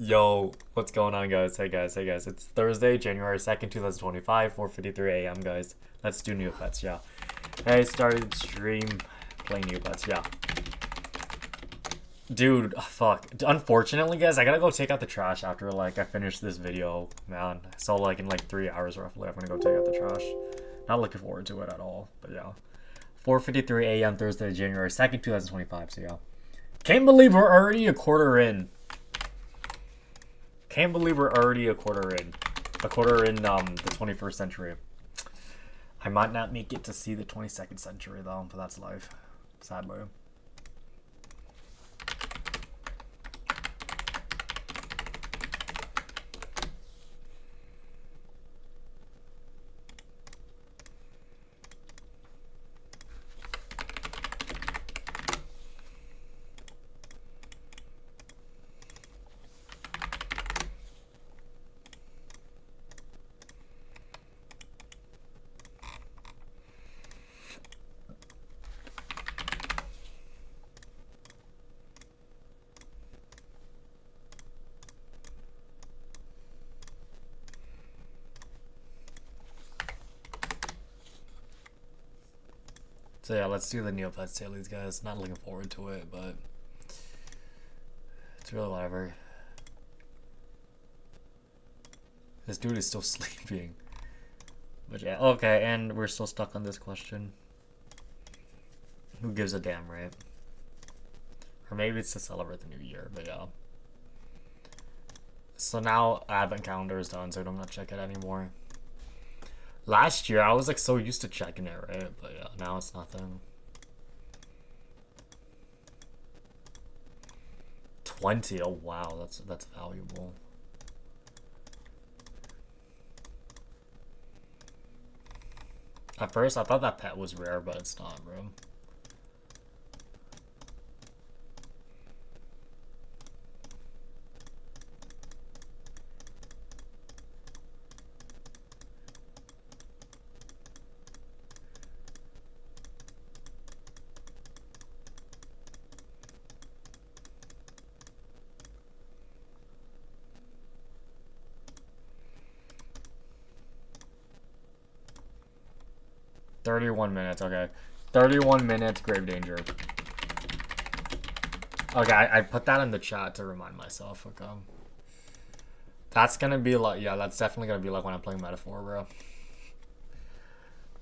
Yo, what's going on, guys? Hey guys. It's Thursday, January 2nd, 2025, 4:53 a.m., guys. Let's do Neopets, yeah. Hey, started stream playing Neopets, yeah. Dude, fuck. Unfortunately, guys, I gotta go take out the trash after, like, I finish this video, man. So, like, in, like, 3 hours roughly, I'm gonna go take out the trash. Not looking forward to it at all, but yeah. 4:53 a.m. Thursday, January 2nd, 2025, so yeah. Can't believe we're already a quarter in. Can't believe we're already a quarter in. A quarter in the 21st century. I might not make it to see the 22nd century though, but that's life. Sadly. So yeah, let's do the Neopets Dailies, guys. Not looking forward to it, but it's really whatever. This dude is still sleeping. But yeah, okay, and we're still stuck on this question. Who gives a damn, right? Or maybe it's to celebrate the new year, but yeah. So now Advent calendar is done, so I don't have to check it anymore. Last year, I was like so used to checking it, right? But yeah, now it's nothing. 20. Oh wow, that's valuable. At first, I thought that pet was rare, but it's not, bro. $31, okay. 31 minutes, grave danger. Okay, I put that in the chat to remind myself, okay. That's gonna be like, yeah, that's definitely gonna be like when I'm playing Metaphor, bro.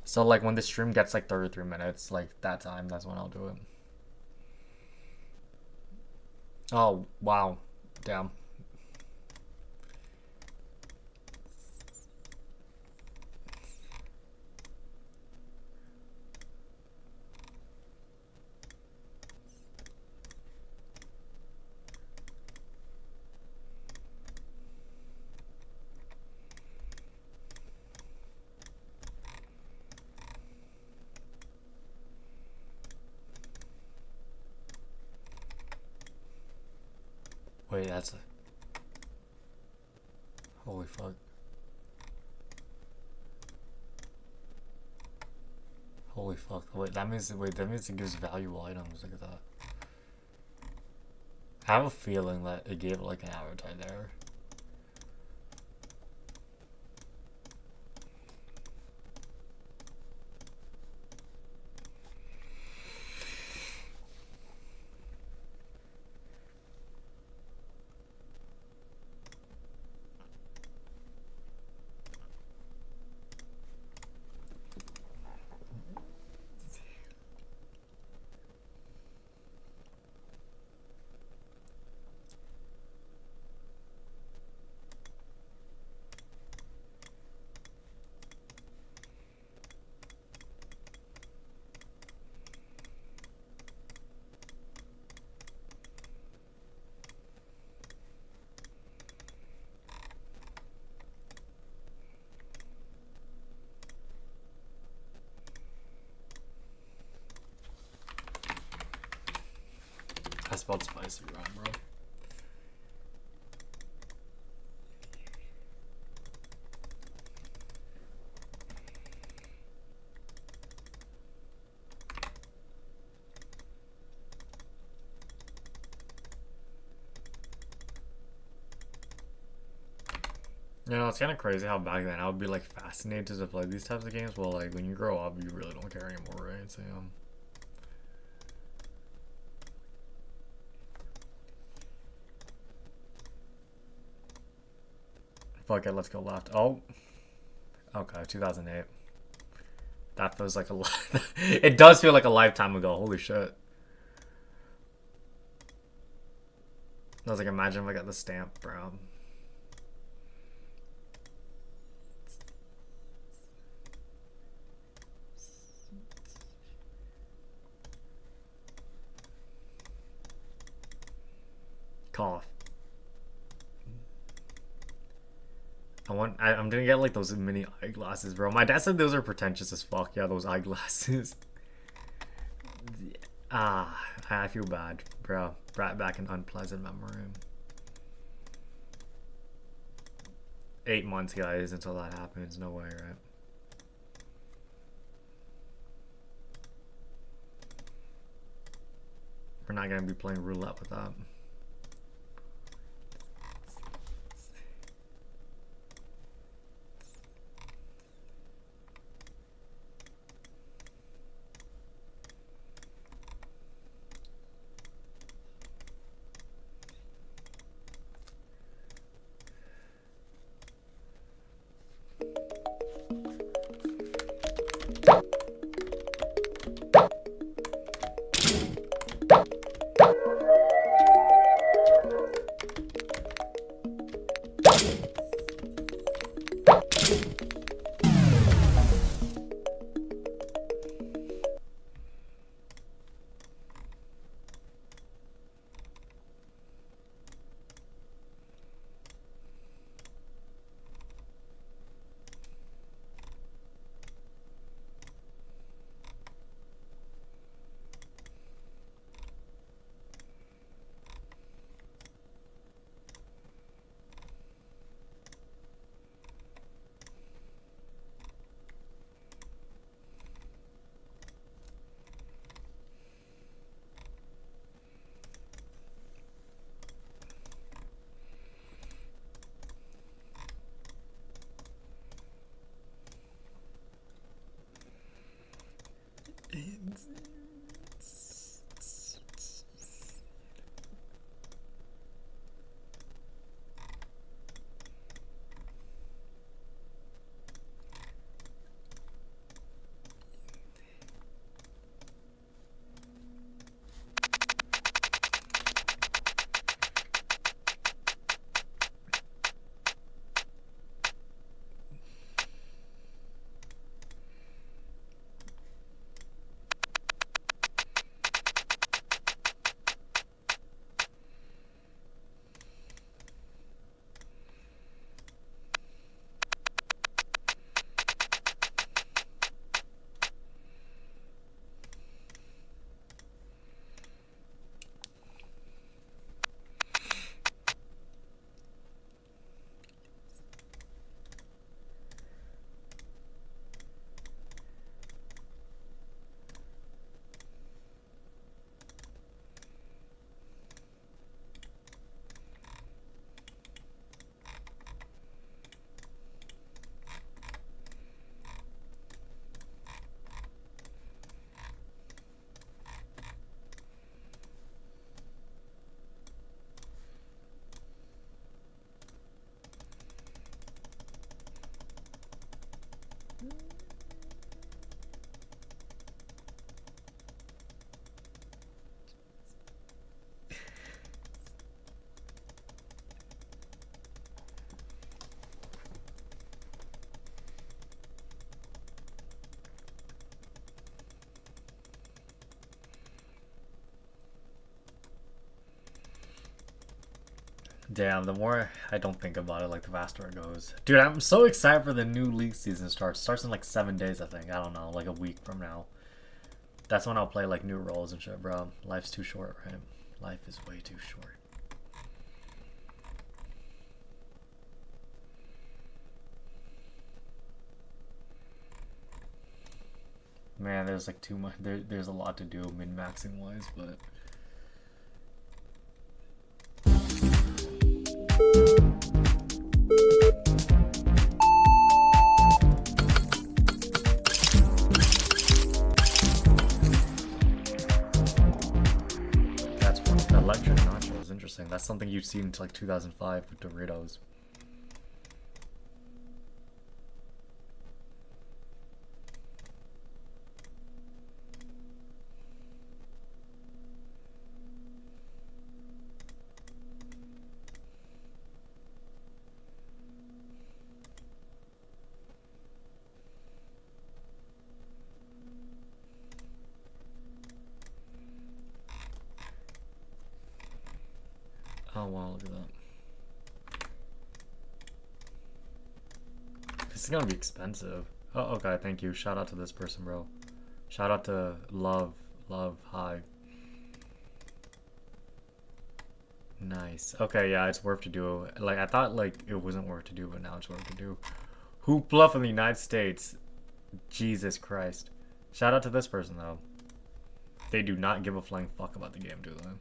So, like, when the stream gets, like, 33 minutes, like, that time, that's when I'll do it. Oh, wow. Damn. Wait, that's a... Holy fuck. Holy fuck. Wait, that means it gives valuable items. Look at that. I have a feeling that it gave like an avatar there. I spelled spicy wrong, bro. You know, it's kind of crazy how back then I would be like fascinated to play these types of games. Well, like when you grow up, you really don't care anymore, right? So fuck it, let's go left. Oh, okay, 2008. That feels like a lot. It does feel like a lifetime ago. Holy shit. I was like, imagine if I got the stamp, bro. Cough. I'm gonna get like those mini eyeglasses, bro. My dad said those are pretentious as fuck. Yeah, those eyeglasses. I feel bad, bro. Brought back an unpleasant memory. 8 months, guys, until that happens. No way, right? We're not gonna be playing roulette with that. Damn, the more I don't think about it, like the faster it goes. Dude, I'm so excited for the new league season starts. Starts in like 7 days, I think. I don't know, like a week from now. That's when I'll play like new roles and shit, bro. Life's too short, right? Life is way too short. Man, there's like too much. There's a lot to do min-maxing wise, but. something you'd seen into like 2005 with Doritos. Oh wow, look at that. This is gonna be expensive. Oh, okay, thank you. Shout out to this person, bro. Shout out to Love. Hi. Nice. Okay, yeah, it's worth to do. Like, I thought, like, it wasn't worth to do, but now it's worth to do. Hoop Bluff in the United States. Jesus Christ. Shout out to this person, though. They do not give a flying fuck about the game, do they?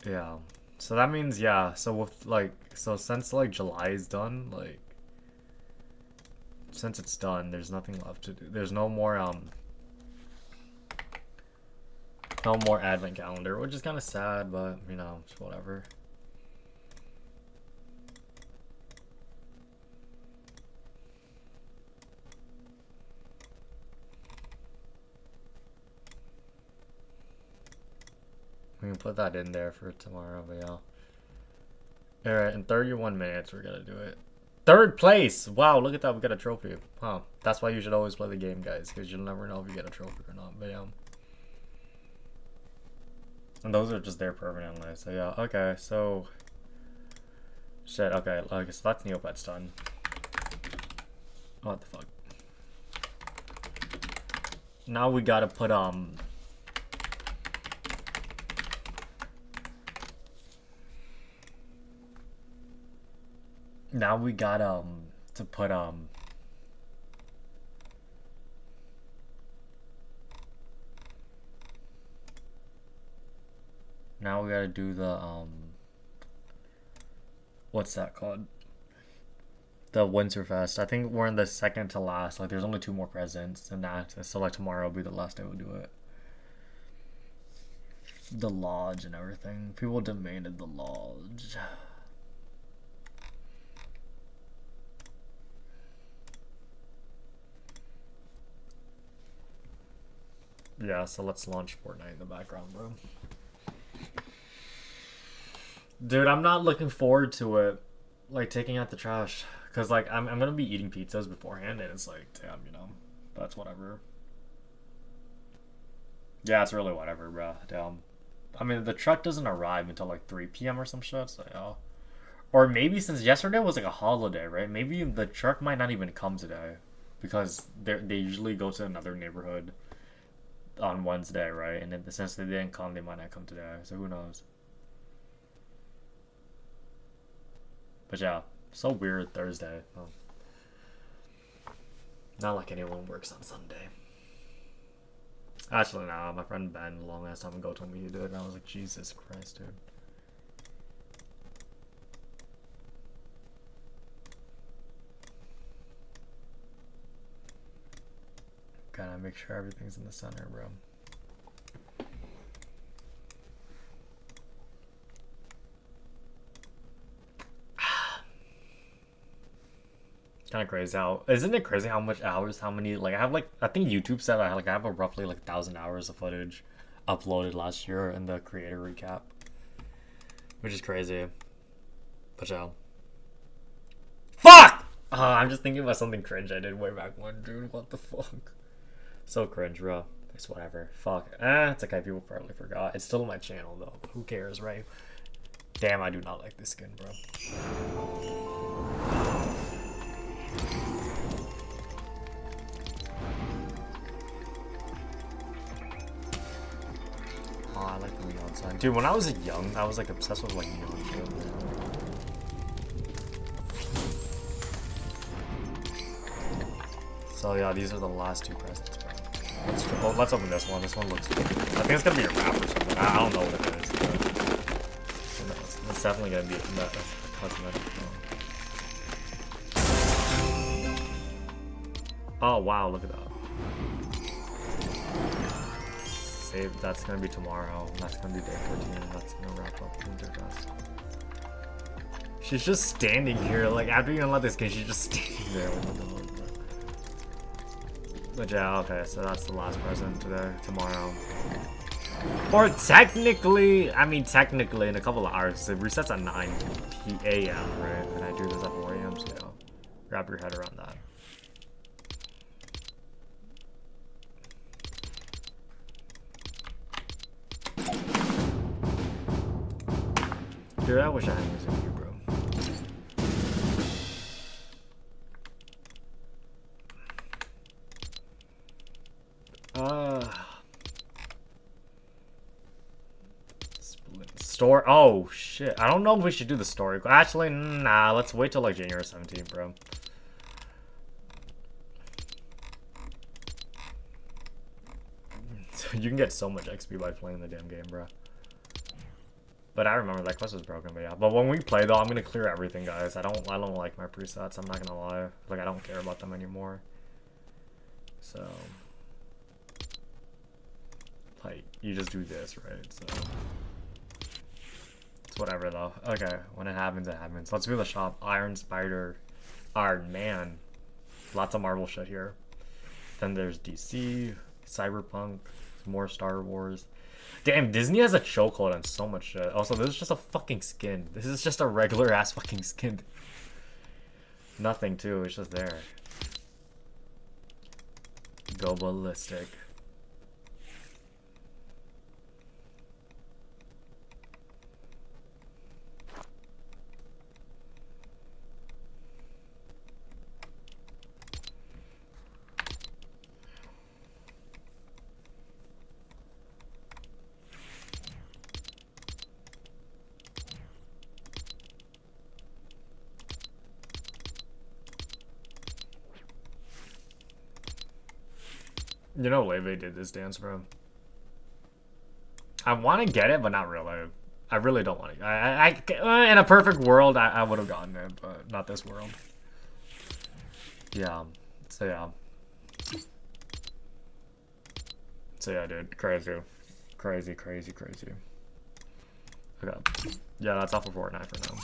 Yeah, so that means, yeah, so with like, so since like July is done, like, since it's done, there's nothing left to do. There's no more advent calendar, which is kind of sad, but you know, it's whatever. We can put that in there for tomorrow, but yeah. Alright, in 31 minutes, we're gonna do it. Third place! Wow, look at that, we got a trophy. Huh. That's why you should always play the game, guys, because you'll never know if you get a trophy or not, but yeah. And those are just there permanently, so yeah. Okay, so... Shit, okay, so that's Neopets done. What the fuck? Now we gotta put, now we got to put now we gotta do the what's that called? The Winterfest. I think we're in the second to last. Like, there's only 2 more presents and that. So like tomorrow will be the last day we'll do it. The lodge and everything. People demanded the lodge. Yeah, so let's launch Fortnite in the background, bro. Dude, I'm not looking forward to it. Like, taking out the trash. Because, like, I'm going to be eating pizzas beforehand, and it's like, damn, you know. That's whatever. Yeah, it's really whatever, bro. Damn. I mean, the truck doesn't arrive until, like, 3 p.m. or some shit, so, yeah. Or maybe since yesterday was, like, a holiday, right? Maybe the truck might not even come today. Because they usually go to another neighborhood on Wednesday, right? And then since they didn't come, they might not come today. So who knows? But yeah, so weird Thursday. Oh. Not like anyone works on Sunday. Actually, nah. My friend Ben, a long ass time ago, told me he did, and I was like, Jesus Christ, dude. Gotta make sure everything's in the center, bro. Kind of crazy how, isn't it crazy how much hours, how many, like, I have, like, I think YouTube said I have a roughly like 1,000 hours of footage uploaded last year in the creator recap, which is crazy. But yeah, fuck. I'm just thinking about something cringe I did way back when, dude. What the fuck? So cringe, bro. It's whatever. Fuck. It's okay. People probably forgot. It's still on my channel though. Who cares, right? Damn, I do not like this skin, bro. Oh, I like the neon sign. Dude, when I was young, I was like obsessed with like neon shit. So yeah, these are the last 2 presents, bro. Let's open this one. This one looks good. I think it's gonna be a wrap or something. I don't know what it is. But it's definitely gonna be a cosmetic. Oh wow, look at that. save. That's gonna be tomorrow. That's gonna be day 14. And that's gonna wrap up Winterfest. She's just standing here, like after you unlock this game, she's just standing there. But yeah, okay, so that's the last present today, tomorrow. Or technically, I mean technically in a couple of hours. It resets at 9 a.m. right? And I do this at 4 a.m. So yeah, wrap your head around that. Dude, I wish I had music here, bro. Story. Oh shit! I don't know if we should do the story. Actually, nah. Let's wait till like January 17th, bro. You can get so much XP by playing the damn game, bro. But I remember that quest was broken, but yeah. But when we play though, I'm gonna clear everything, guys. I don't like my presets. I'm not gonna lie. Like I don't care about them anymore. So, like, you just do this, right? So. Whatever though. Okay, when it happens, it happens. Let's do the shop. Iron Spider, Iron Man. Lots of Marvel shit here. Then there's DC, Cyberpunk, more Star Wars. Damn, Disney has a chokehold on so much shit. Also, this is just a fucking skin. This is just a regular ass fucking skin. Nothing too, it's just there. Go ballistic. You know, Leve did this dance, bro. I want to get it, but not really. I really don't want to. In a perfect world, I would have gotten it, but not this world. Yeah. So yeah. So yeah, dude. Crazy. Crazy, crazy, crazy. Okay. Yeah, that's all for Fortnite for now.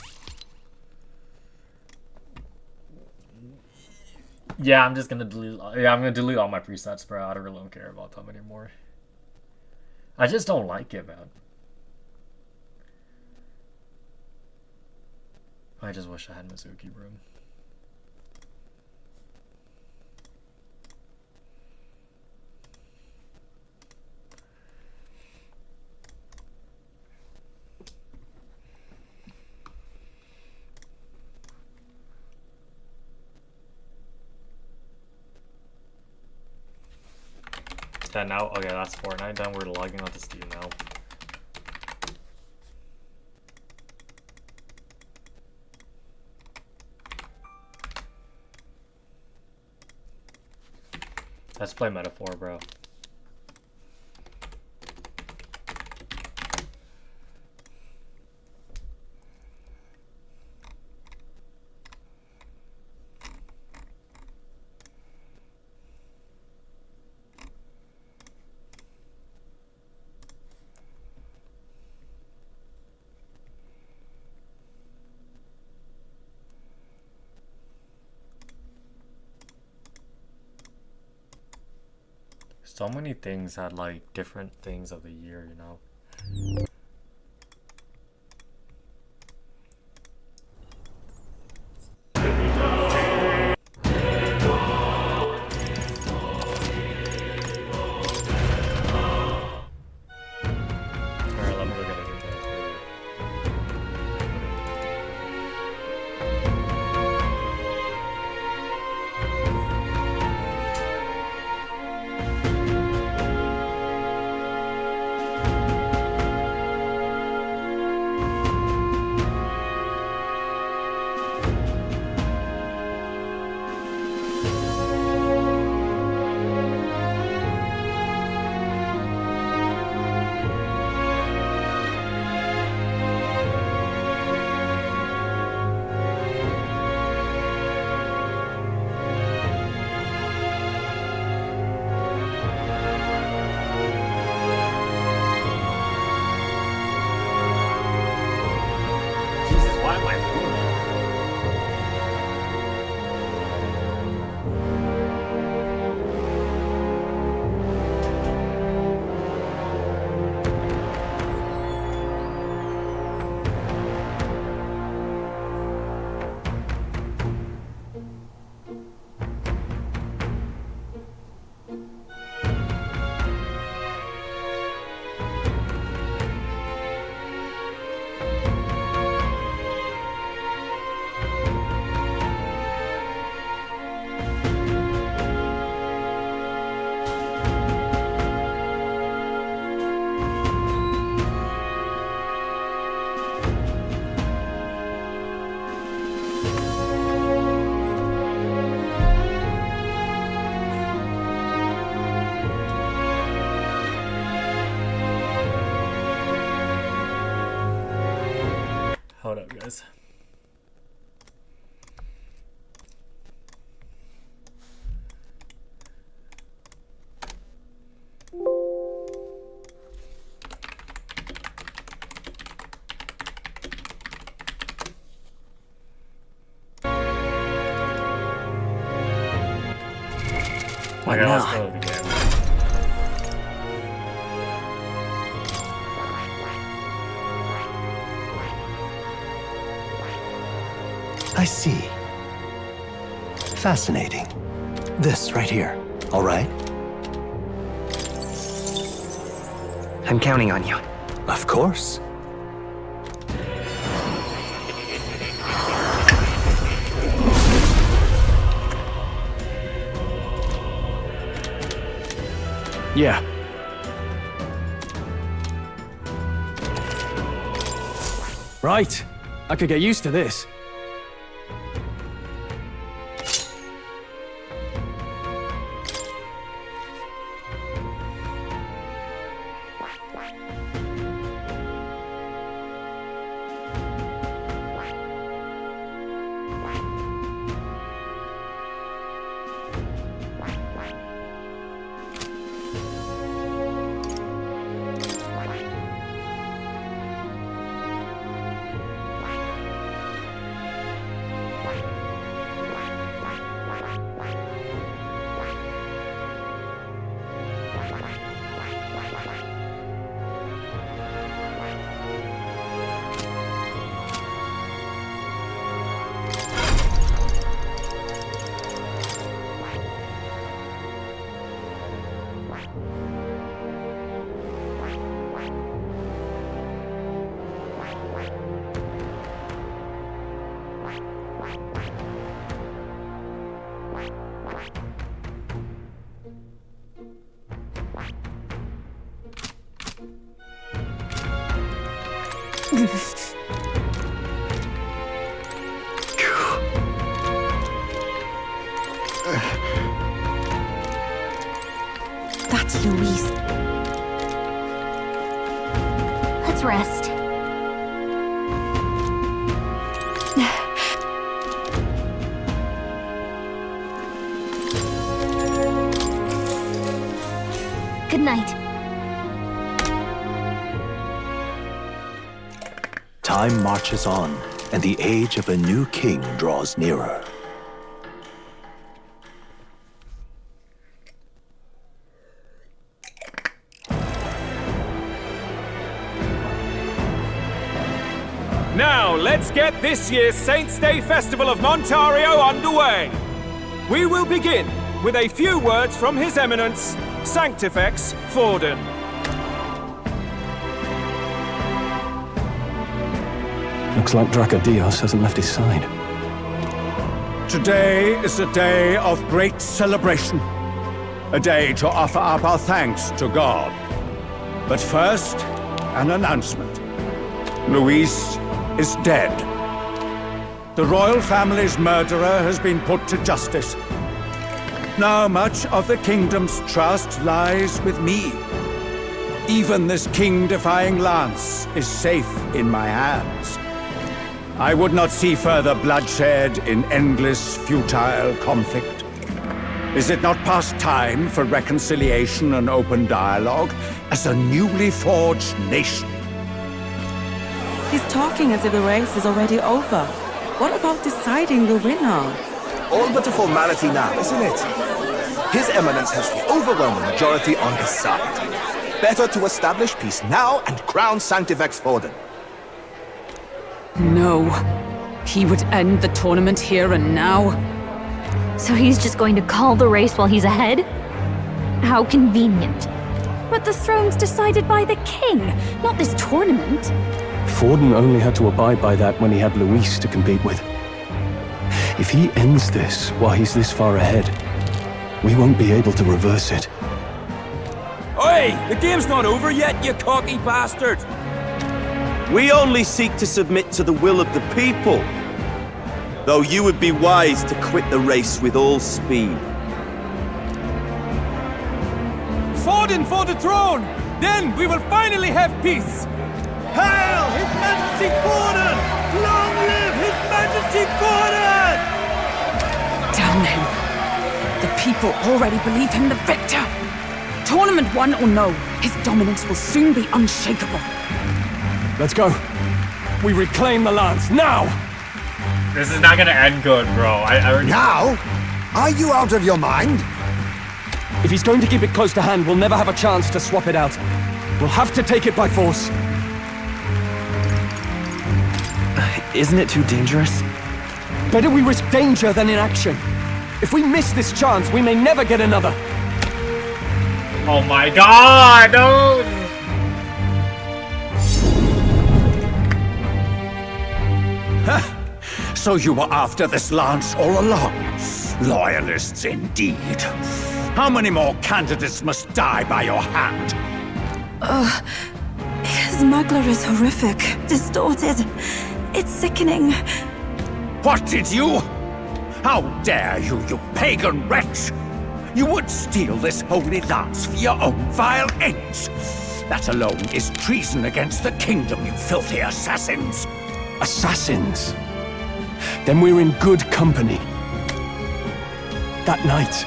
Yeah, I'm just gonna delete. Yeah, I'm gonna delete all my presets, bro. I really don't care about them anymore. I just don't like it, man. I just wish I had Mizuki, bro. Now, okay, that's Fortnite. Then we're logging onto Steam now. Let's play Metaphor, bro. So many things had like different things of the year, you know. Alright, let me go get it. up, guys. What Okay, let's now? go to the game. I see. Fascinating. This right here, all right? I'm counting on you. Of course. Yeah. Right. I could get used to this. That's Louise. Let's rest. Good night. Time marches on, and the age of a new king draws nearer. Now, let's get this year's Saints' Day Festival of Montario underway. We will begin with a few words from His Eminence, Sanctifex Forden. Looks like Dracodios hasn't left his side. Today is a day of great celebration. A day to offer up our thanks to God. But first, an announcement. Louise is dead. The royal family's murderer has been put to justice. Now much of the kingdom's trust lies with me. Even this king-defying lance is safe in my hands. I would not see further bloodshed in endless, futile conflict. Is it not past time for reconciliation and open dialogue as a newly forged nation? He's talking as if the race is already over. What about deciding the winner? All but a formality now, isn't it? His Eminence has the overwhelming majority on his side. Better to establish peace now and crown Sanctifex Forden. No. He would end the tournament here and now. So he's just going to call the race while he's ahead? How convenient. But the throne's decided by the king, not this tournament. Forden only had to abide by that when he had Luis to compete with. If he ends this while he's this far ahead, we won't be able to reverse it. Oi! The game's not over yet, you cocky bastard! We only seek to submit to the will of the people. Though you would be wise to quit the race with all speed. Forden for the throne! Then we will finally have peace! Hail His Majesty Forden! people already believe him the victor. Tournament won or no, his dominance will soon be unshakable. Let's go. We reclaim the lands, now! This is not gonna end good, bro. I already... Now? Are you out of your mind? If he's going to keep it close to hand, we'll never have a chance to swap it out. We'll have to take it by force. Isn't it too dangerous? Better we risk danger than inaction. If we miss this chance, we may never get another. Oh my god, no! So you were after this lance all along? Loyalists indeed. How many more candidates must die by your hand? His smuggler is horrific, distorted. It's sickening. What did you? How dare you, you pagan wretch! You would steal this holy lance for your own vile ends. That alone is treason against the kingdom, you filthy assassins. Assassins? Then we're in good company. That night,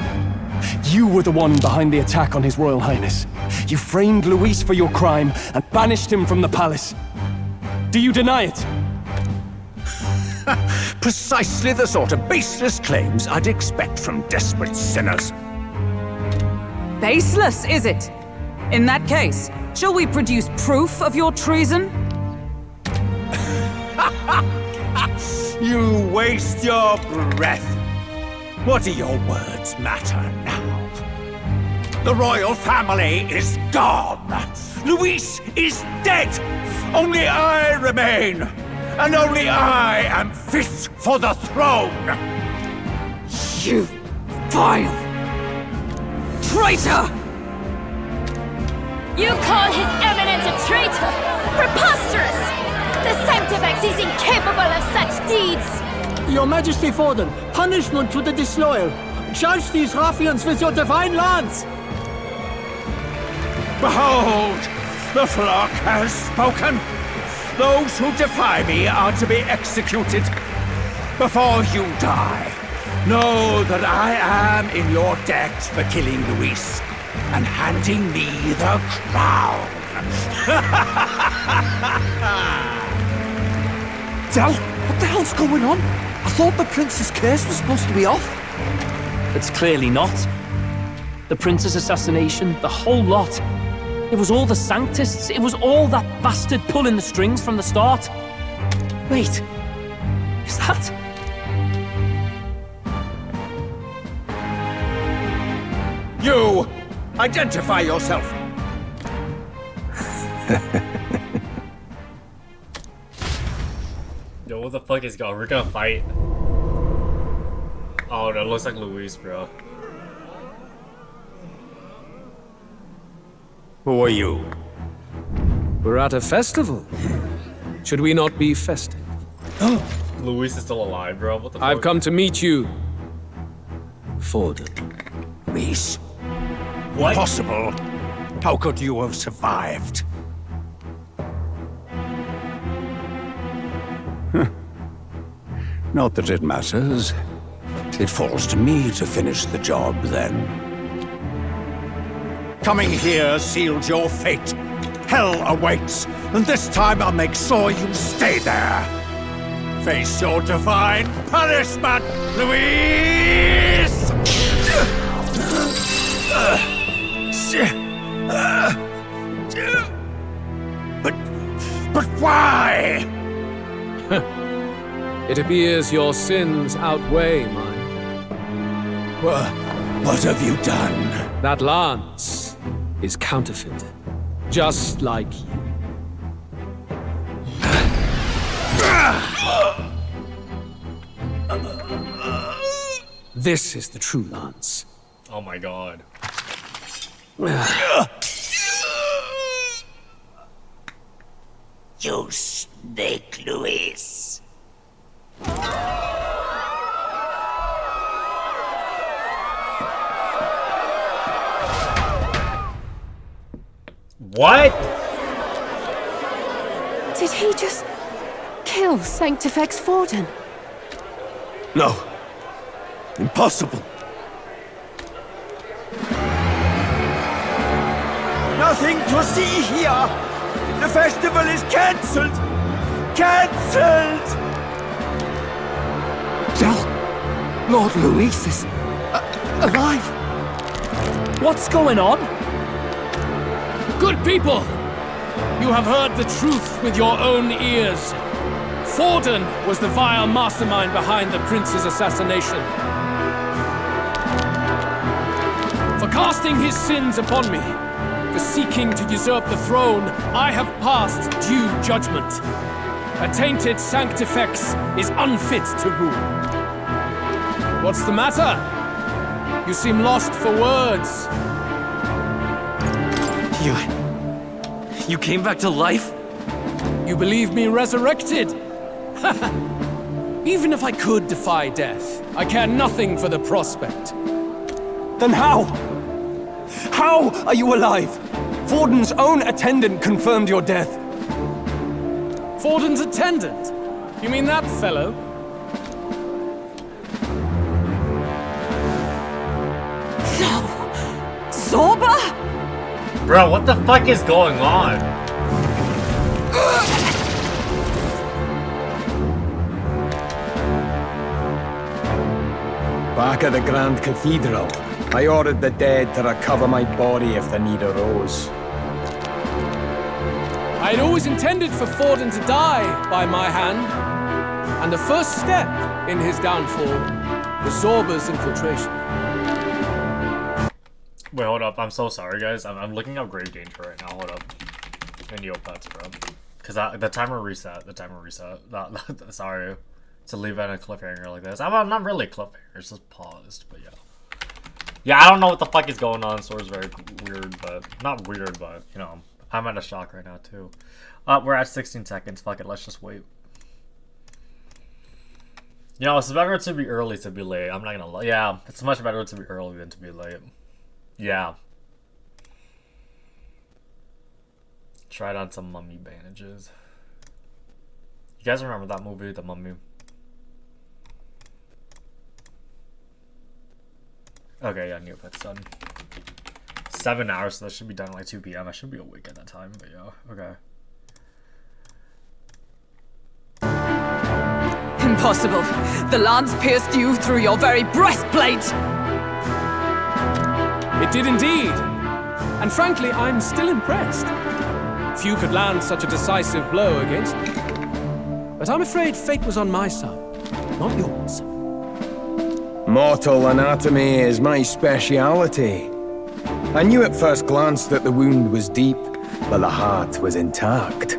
you were the one behind the attack on His Royal Highness. You framed Luis for your crime and banished him from the palace. Do you deny it? Precisely the sort of baseless claims I'd expect from desperate sinners. Baseless, is it? In that case, shall we produce proof of your treason? You waste your breath. What do your words matter now? The royal family is gone. Luis is dead. Only I remain. And only I am fit for the throne. You vile traitor! You call His Eminence a traitor? Preposterous! The Sanctifex is incapable of such deeds! Your Majesty Forden, punishment to the disloyal. Judge these ruffians with your divine lance! Behold, the flock has spoken. Those who defy me are to be executed. Before you die, know that I am in your debt for killing Luis and handing me the crown. Del, what the hell's going on? I thought the prince's curse was supposed to be off. It's clearly not. The prince's assassination, the whole lot. It was all the Sanctists. It was all that bastard pulling the strings from the start. Wait. Is that... You! Identify yourself! Yo, what the fuck is going on? We're gonna fight. Oh, that looks like Luis, bro. Who are you? We're at a festival. Should we not be festive? Luis is still alive, bro. What the fuck? I've come to meet you, Forden. Luis? What? Impossible. How could you have survived? Not that it matters. It falls to me to finish the job, then. Coming here sealed your fate. Hell awaits, and this time I'll make sure you stay there. Face your divine punishment, Luis! But why? It appears your sins outweigh mine. What have you done? That lance is counterfeit, just like you. This is the true lance. Oh my god. You snake, Luis. What? Did he just kill Sanctifex Forden? No. Impossible. Nothing to see here! The festival is cancelled! Cancelled! Lord Luis is alive. What's going on? Good people! You have heard the truth with your own ears. Forden was the vile mastermind behind the prince's assassination. For casting his sins upon me, for seeking to usurp the throne, I have passed due judgment. A tainted Sanctifex is unfit to rule. What's the matter? You seem lost for words. You came back to life? You believe me resurrected? Even if I could defy death, I care nothing for the prospect. Then how? How are you alive? Forden's own attendant confirmed your death. Forden's attendant? You mean that fellow? No! Zorba? Bro, what the fuck is going on? Back at the Grand Cathedral, I ordered the dead to recover my body if the need arose. I had always intended for Forden to die by my hand, and the first step in his downfall was Zorba's infiltration. Wait, hold up. I'm so sorry, guys. I'm looking up Grave Danger right now. Hold up. And Neopets, bro. Because the timer reset. Sorry. To leave it in a cliffhanger like this. I'm not really cliffhanger. It's just paused, but yeah. Yeah, I don't know what the fuck is going on. So it's very weird, but... Not weird, but, you know... I'm at a shock right now, too. We're at 16 seconds. Fuck it. Let's just wait. You know, it's better to be early to be late. I'm not gonna lie. Yeah, it's much better to be early than to be late. Yeah. Tried on some mummy bandages. You guys remember that movie, The Mummy? Okay, yeah, Neopets done. 7 hours, so that should be done at like 2 p.m. I should be awake at that time, but yeah, okay. Impossible. The lance pierced you through your very breastplate! It did indeed. And frankly, I'm still impressed. Few could land such a decisive blow against me. But I'm afraid fate was on my side, not yours. Mortal anatomy is my speciality. I knew at first glance that the wound was deep, but the heart was intact.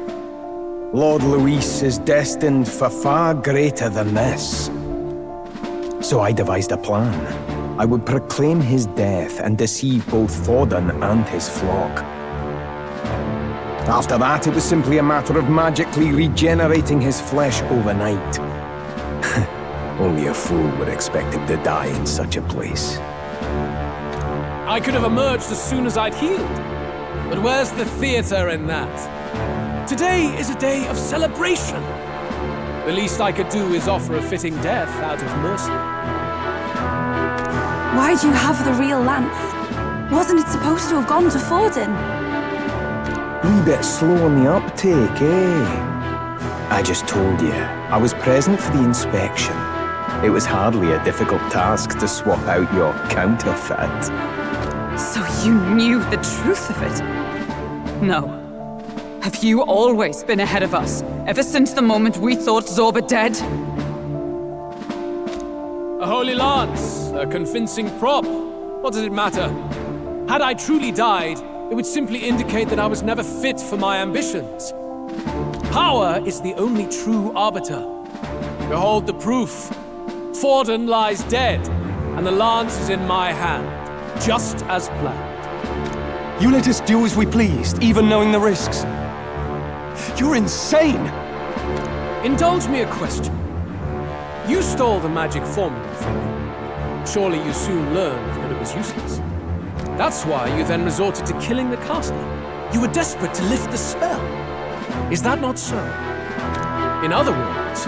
Lord Luis is destined for far greater than this. So I devised a plan. I would proclaim his death and deceive both Forden and his flock. After that, it was simply a matter of magically regenerating his flesh overnight. Only a fool would expect him to die in such a place. I could have emerged as soon as I'd healed. But where's the theater in that? Today is a day of celebration. The least I could do is offer a fitting death out of mercy. Why'd you have the real lance? Wasn't it supposed to have gone to Forden? Wee bit slow on the uptake, eh? I just told you, I was present for the inspection. It was hardly a difficult task to swap out your counterfeit. So you knew the truth of it? No. Have you always been ahead of us, ever since the moment we thought Zorba dead? A holy lance, a convincing prop. What does it matter? Had I truly died, it would simply indicate that I was never fit for my ambitions. Power is the only true arbiter. Behold the proof. Forden lies dead, and the lance is in my hand, just as planned. You let us do as we pleased, even knowing the risks. You're insane! Indulge me a question. You stole the magic formula from me. Surely you soon learned that it was useless. That's why you then resorted to killing the caster. You were desperate to lift the spell. Is that not so? In other words,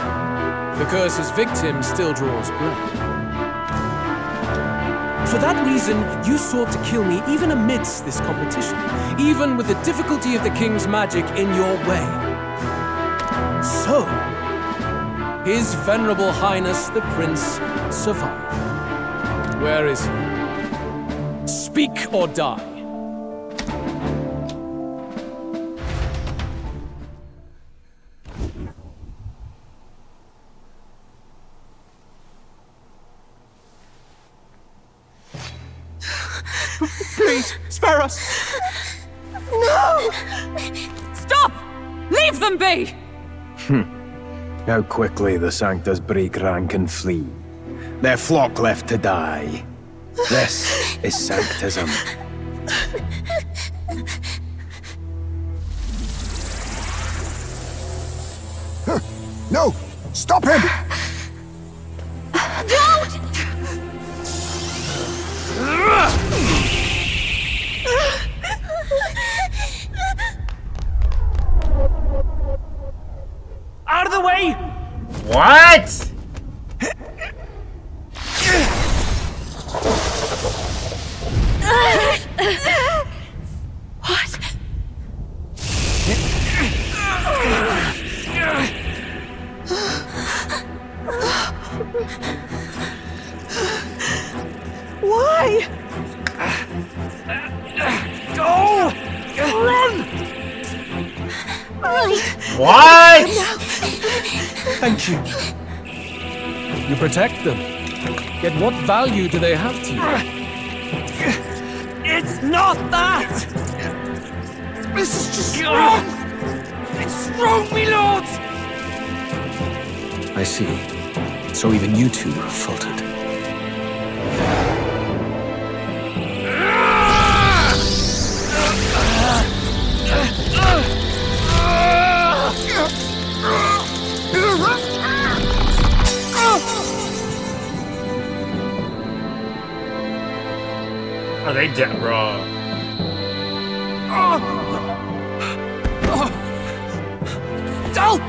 the curse's victim still draws blood. For that reason, you sought to kill me even amidst this competition, even with the difficulty of the king's magic in your way. So, His Venerable Highness the Prince survived. Where is he? Speak or die. Please, spare us! No! Stop! Leave them be! How quickly the Sanctus break rank and flee. Their flock left to die. This is Sanctism. No! Stop him! Don't! Out of the way! What? What? Why? Go! Run! What? Thank you. You protect them. Yet what value do they have to you? It's not that! This is just wrong! It's wrong, me lords! I see. So even you two are faltered. Are they dead, bro? Dal!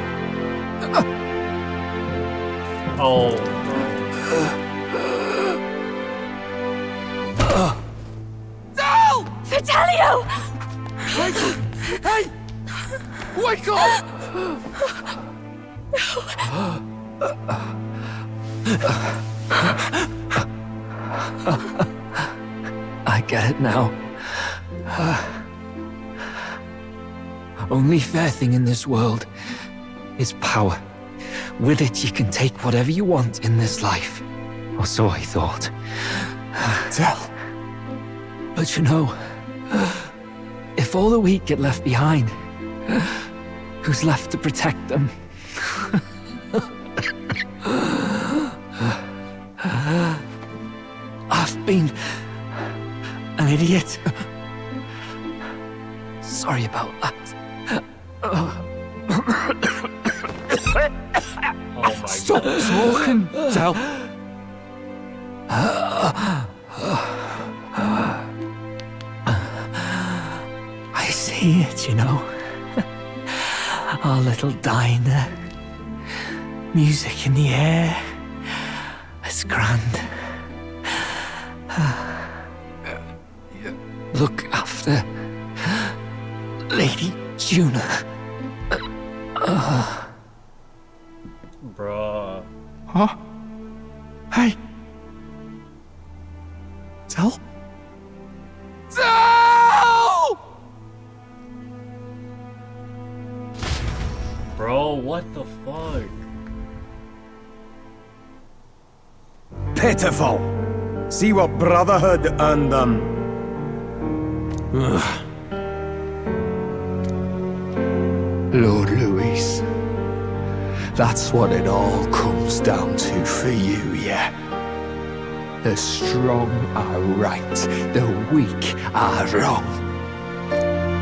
Oh. Dal! Fidelio! Hey! Wake up! I get it now. Only fair thing in this world is power. With it, you can take whatever you want in this life. Or so I thought. Tell. But you know, if all the weak get left behind, who's left to protect them? I've been an idiot. Sorry about that. Oh my Stop talking, Dal. I see it, you know. Our little diner. Music in the air. It's grand. Look after Lady Juna. Bruh. Huh? Hey. Dal? Dal! Bro, what the fuck? Pitiful! See what brotherhood earned them. Lord Louis, that's what it all comes down to for you, yeah? The strong are right, the weak are wrong.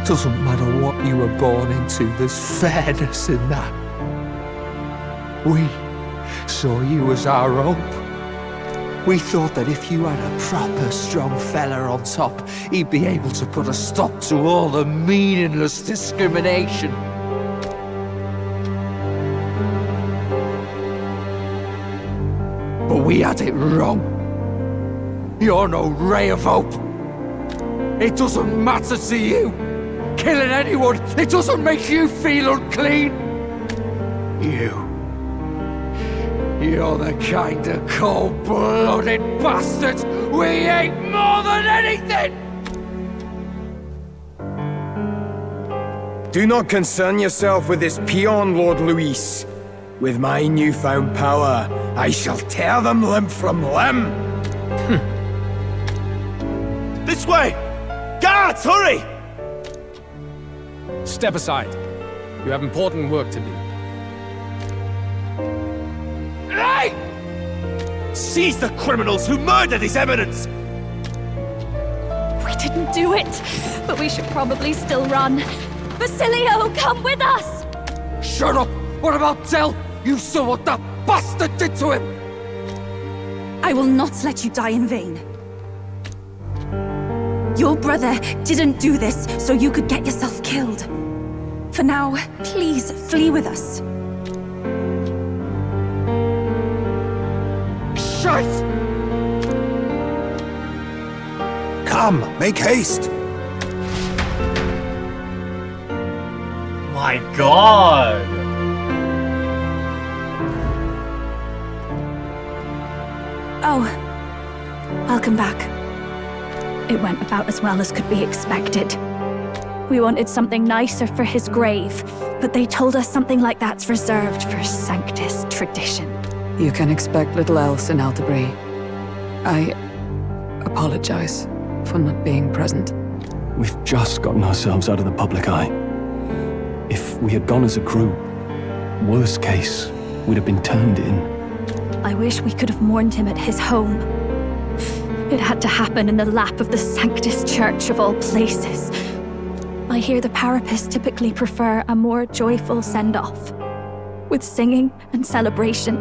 Doesn't matter what you were born into, there's fairness in that. We saw you as our hope. We thought that if you had a proper strong fella on top, he'd be able to put a stop to all the meaningless discrimination. But we had it wrong. You're no ray of hope. It doesn't matter to you. Killing anyone, it doesn't make you feel unclean. You're the kind of cold-blooded bastard we hate more than anything! Do not concern yourself with this peon, Lord Luis. With my newfound power, I shall tear them limb from limb. This way! Guards, hurry! Step aside. You have important work to do. Hey! Seize the criminals who murdered His Eminence! We didn't do it, but we should probably still run. Basilio, come with us! Shut up! What about Tell? You saw what that bastard did to him! I will not let you die in vain. Your brother didn't do this so you could get yourself killed. For now, please flee with us. Shite! Come, make haste! My God! Oh, welcome back. It went about as well as could be expected. We wanted something nicer for his grave, but they told us something like that's reserved for Sanctus tradition. You can expect little else in Altabri. I apologize for not being present. We've just gotten ourselves out of the public eye. If we had gone as a group, worst case, we'd have been turned in. I wish we could have mourned him at his home. It had to happen in the lap of the Sanctus Church of all places. I hear the Parapists typically prefer a more joyful send-off, with singing and celebration.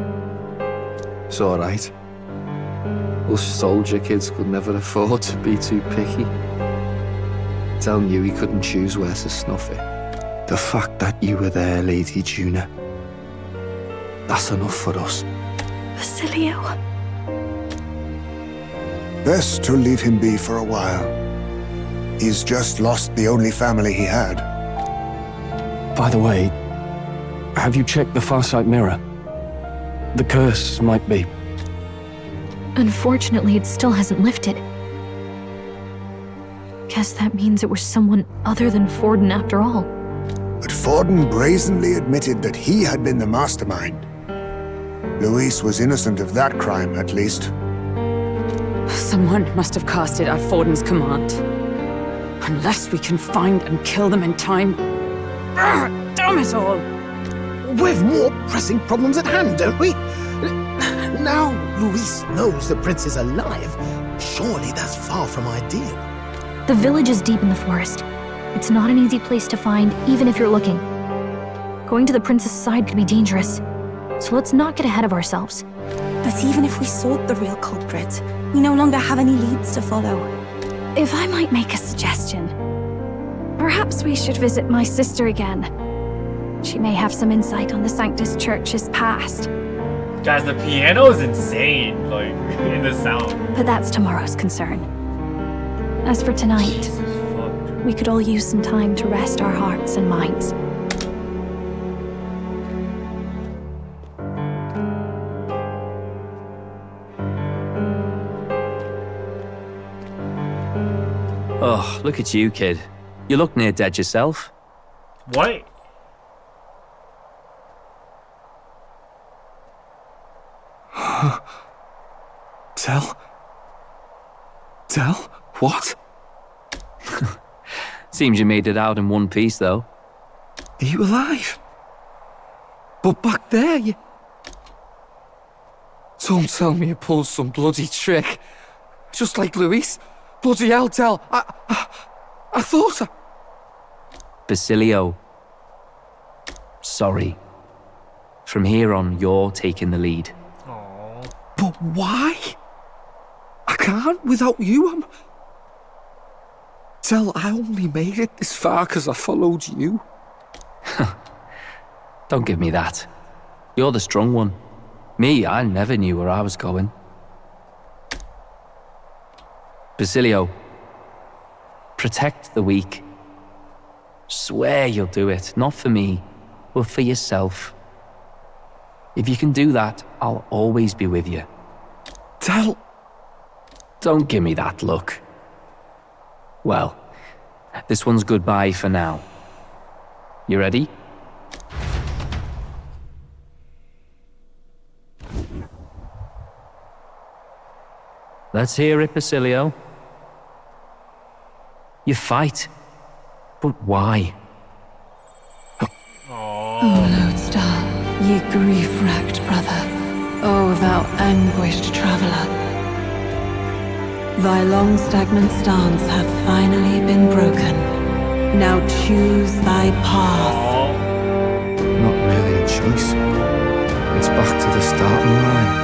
It's alright. Us soldier kids could never afford to be too picky. Tell knew he couldn't choose where to snuff it. The fact that you were there, Lady Juna, that's enough for us. Basilio. Best to leave him be for a while. He's just lost the only family he had. By the way, have you checked the Farsight mirror? The curse might be... Unfortunately, it still hasn't lifted. Guess that means it was someone other than Forden after all. But Forden brazenly admitted that he had been the mastermind. Luis was innocent of that crime, at least. Someone must have cast it at Forden's command. Unless we can find and kill them in time. Damn it all! We've more pressing problems at hand, don't we? Now Luis knows the prince is alive. Surely that's far from ideal. The village is deep in the forest. It's not an easy place to find, even if you're looking. Going to the prince's side could be dangerous. So let's not get ahead of ourselves. But even if we sought the real culprit, we no longer have any leads to follow. If I might make a suggestion, perhaps we should visit my sister again. She may have some insight on the Sanctus Church's past. Guys, the piano is insane, like, in the sound. But that's tomorrow's concern. As for tonight, we could all use some time to rest our hearts and minds. Oh, look at you, kid. You look near dead yourself. What? Tell? What? Seems you made it out in one piece, though. Are you alive? But back there, you... Don't tell me you pulled some bloody trick. Just like Luis. Bloody hell, Tell. I thought I... Basilio. Sorry. From here on, you're taking the lead. But why? I can't without you. Tell, I only made it this far because I followed you. Don't give me that. You're the strong one. Me, I never knew where I was going. Basilio, protect the weak. Swear you'll do it, not for me, but for yourself. If you can do that, I'll always be with you. Don't give me that look. Well, this one's goodbye for now. You ready? Let's hear it, Basilio. You fight, but why? Oh, Lodestar, ye grief-racked brother, oh, thou anguished traveler. Thy long stagnant stance hath finally been broken. Now choose thy path. Not really a choice. It's back to the starting line.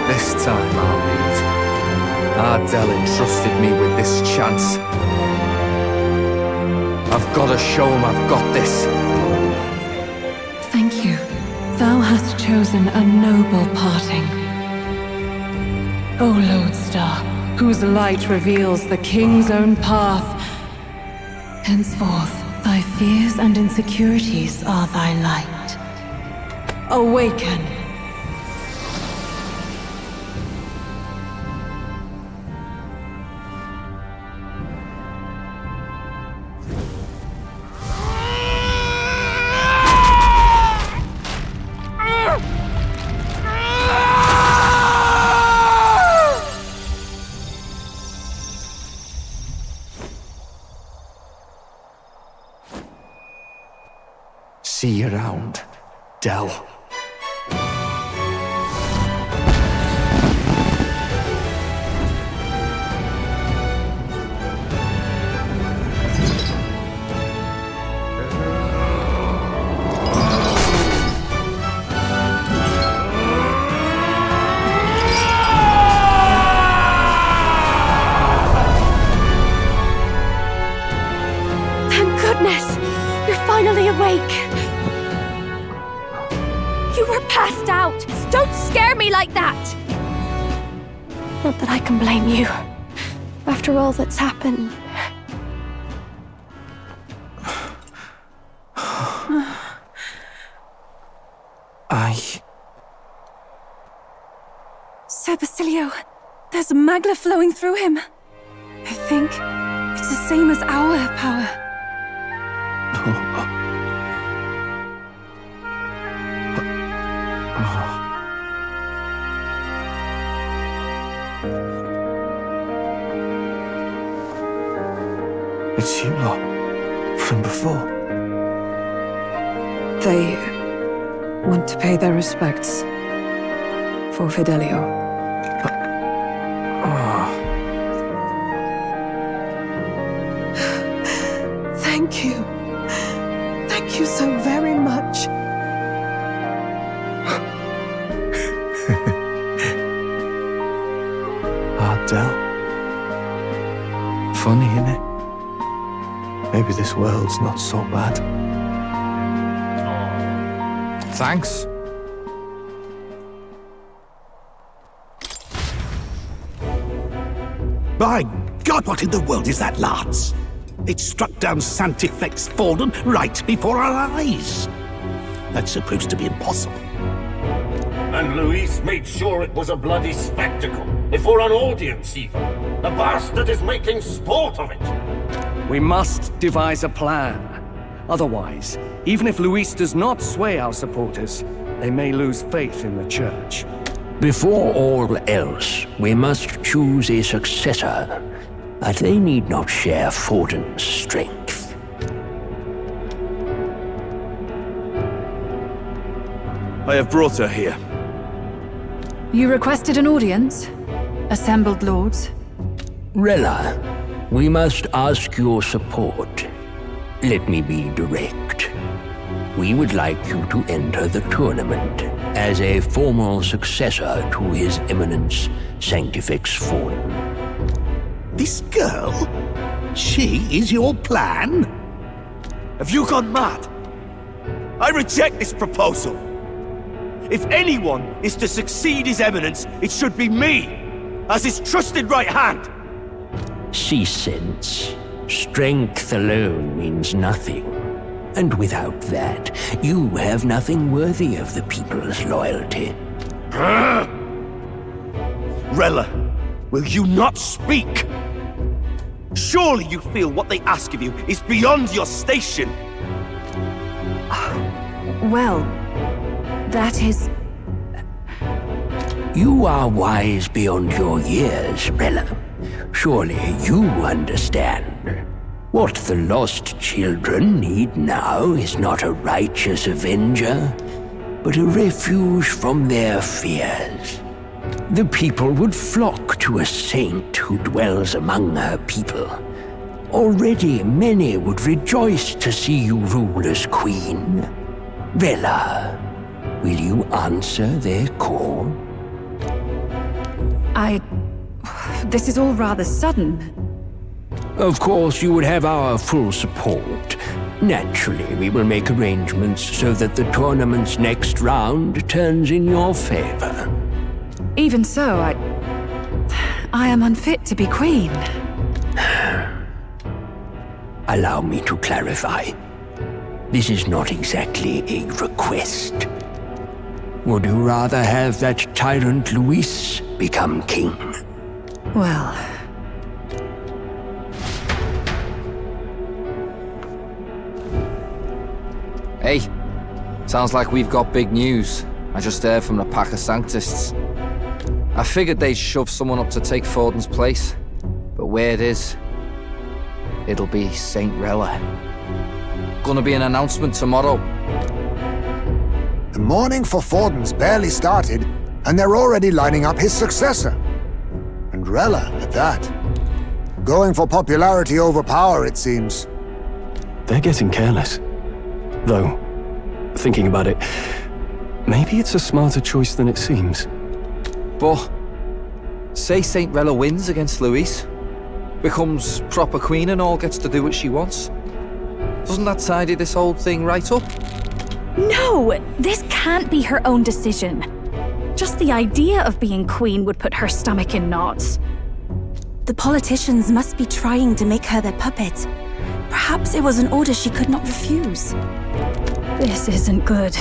This time I'll lead. Ardell entrusted me with this chance. I've got to show him I've got this. Thank you. Thou hast chosen a noble parting. O Lodestar, whose light reveals the king's own path. Henceforth, thy fears and insecurities are thy light. Awaken! See you around, Dell. Thank goodness! You're finally awake! You were passed out! Don't scare me like that! Not that I can blame you. After all that's happened. Sir Basilio, there's magla flowing through him. I think it's the same as our power. It's you lot. From before. They want to pay their respects for Fidelio. Thank you. Thank you so very much. Ardell. Funny, innit? Maybe this world's not so bad. Thanks. By God, what in the world is that, lads? It struck down Santifex Fallen right before our eyes. That's supposed to be impossible. And Luis made sure it was a bloody spectacle, before an audience even. The bastard is making sport of it. We must devise a plan. Otherwise, even if Luis does not sway our supporters, they may lose faith in the church. Before all else, we must choose a successor, but they need not share Forden's strength. I have brought her here. You requested an audience? Assembled lords? Rella, we must ask your support. Let me be direct. We would like you to enter the tournament as a formal successor to His Eminence Sanctifex Fallen. This girl? She is your plan? Have you gone mad? I reject this proposal. If anyone is to succeed His Eminence, it should be me, as his trusted right hand. See sense. Strength alone means nothing. And without that, you have nothing worthy of the people's loyalty. Rella, will you not speak? Surely you feel what they ask of you is beyond your station. Well, that is... You are wise beyond your years, Rella. Surely you understand. What the lost children need now is not a righteous avenger, but a refuge from their fears. The people would flock to a saint who dwells among her people. Already many would rejoice to see you rule as queen. Rella, will you answer their call? This is all rather sudden. Of course, you would have our full support. Naturally, we will make arrangements so that the tournament's next round turns in your favor. Even so, I am unfit to be queen. Allow me to clarify. This is not exactly a request. Would you rather have that tyrant Luis become king? Well... Hey, sounds like we've got big news. I just heard from the pack of Sanctists. I figured they'd shove someone up to take Forden's place, but where it is, it'll be Saint Rella. Gonna be an announcement tomorrow. The mourning for Forden's barely started, and they're already lining up his successor. And Rella, at that. Going for popularity over power, it seems. They're getting careless. Though, thinking about it, maybe it's a smarter choice than it seems. But, say Saint Rella wins against Luis, becomes proper queen and all gets to do what she wants. Doesn't that tidy this whole thing right up? No! This can't be her own decision. Just the idea of being queen would put her stomach in knots. The politicians must be trying to make her their puppet. Perhaps it was an order she could not refuse. This isn't good.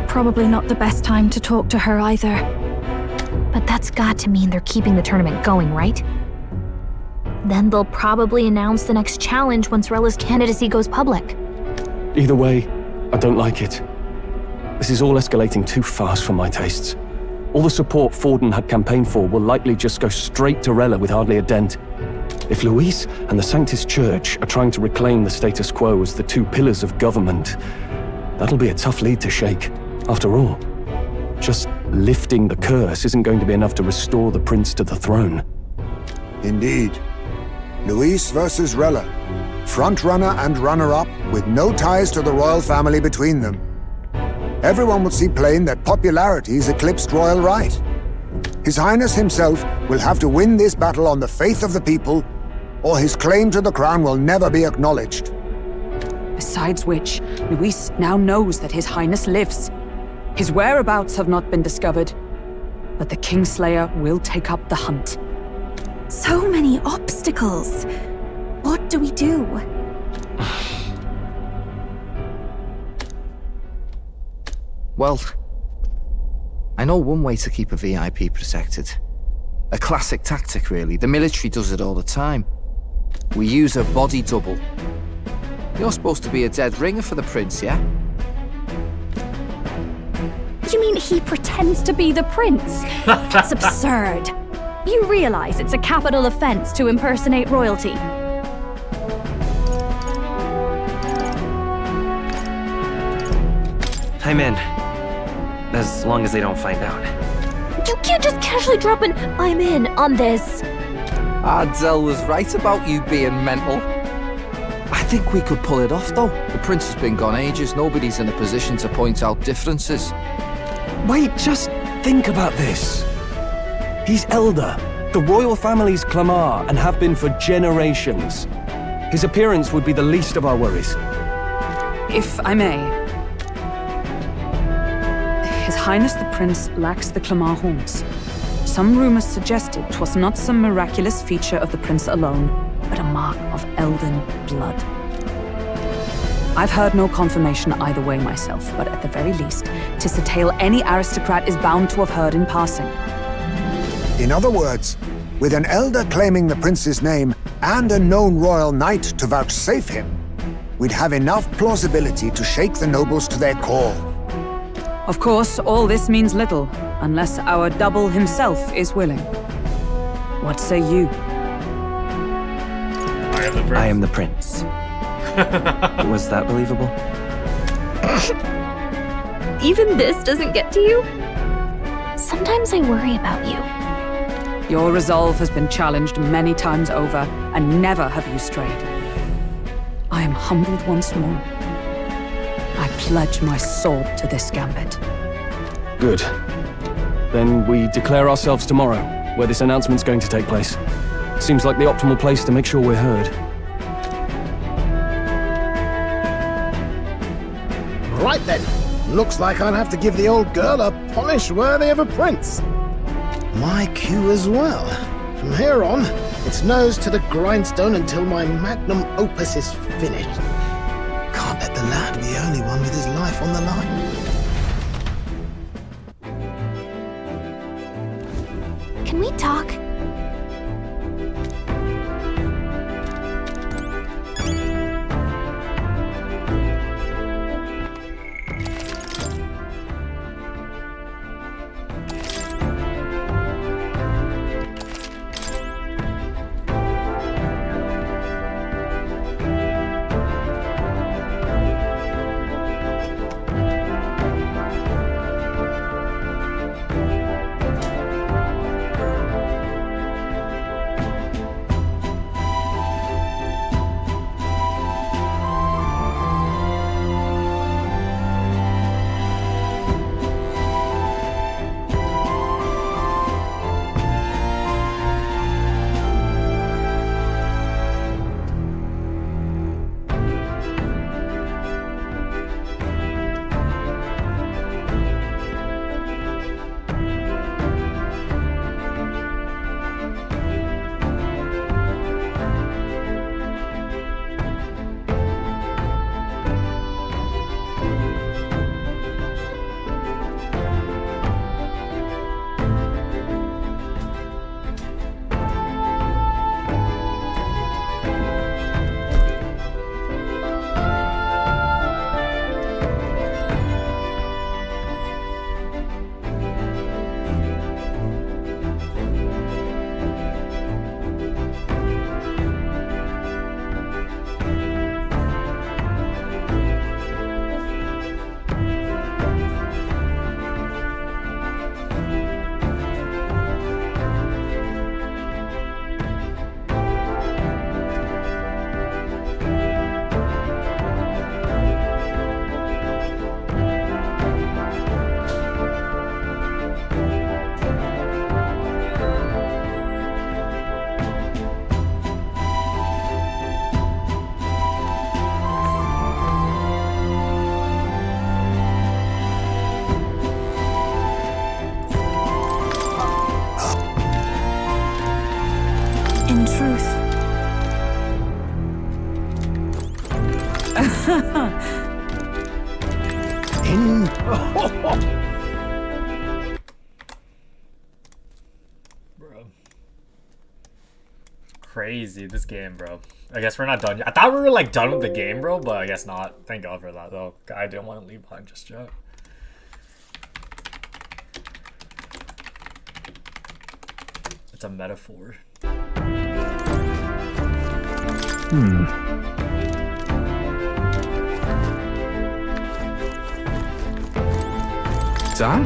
Probably not the best time to talk to her either. But that's got to mean they're keeping the tournament going, right? Then they'll probably announce the next challenge once Rella's candidacy goes public. Either way, I don't like it. This is all escalating too fast for my tastes. All the support Forden had campaigned for will likely just go straight to Rella with hardly a dent. If Luis and the Sanctist Church are trying to reclaim the status quo as the two pillars of government, that'll be a tough lead to shake. After all, just lifting the curse isn't going to be enough to restore the prince to the throne. Indeed. Luis versus Rella. Front-runner and runner-up, with no ties to the royal family between them. Everyone would see plain that popularity's eclipsed royal right. His Highness himself will have to win this battle on the faith of the people, or his claim to the crown will never be acknowledged. Besides which, Luis now knows that His Highness lives. His whereabouts have not been discovered, but the Kingslayer will take up the hunt. So many obstacles. What do we do? Well, I know one way to keep a VIP protected. A classic tactic, really. The military does it all the time. We use a body double. You're supposed to be a dead ringer for the prince, yeah? You mean he pretends to be the prince? That's absurd. You realize it's a capital offense to impersonate royalty. I'm in. As long as they don't find out. You can't just casually drop an "I'm in" on this. Ardell was right about you being mental. I think we could pull it off, though. The prince has been gone ages. Nobody's in a position to point out differences. Wait, just think about this. He's elder. The royal family's Clamar and have been for generations. His appearance would be the least of our worries. If I may. His Highness the Prince lacks the Clamar horns. Some rumors suggested 'twas not some miraculous feature of the prince alone, but a mark of elden blood. I've heard no confirmation either way myself, but at the very least, 'tis a tale any aristocrat is bound to have heard in passing. In other words, with an elder claiming the prince's name and a known royal knight to vouchsafe him, we'd have enough plausibility to shake the nobles to their core. Of course, all this means little, unless our double himself is willing. What say you? I am the prince. Was that believable? Even this doesn't get to you? Sometimes I worry about you. Your resolve has been challenged many times over, and never have you strayed. I am humbled once more. I pledge my sword to this gambit. Good. Then we declare ourselves tomorrow, where this announcement's going to take place. Seems like the optimal place to make sure we're heard. Right then. Looks like I'll have to give the old girl a polish worthy of a prince. My cue as well. From here on, it's nose to the grindstone until my magnum opus is finished. Can't let the lad be the only one with his life on the line. Can we talk? In truth. Bro. Crazy, this game, bro. I guess we're not done yet. I thought we were like done with the game, bro, but I guess not. Thank God for that, though. I didn't want to leave behind just yet. It's a metaphor. Done?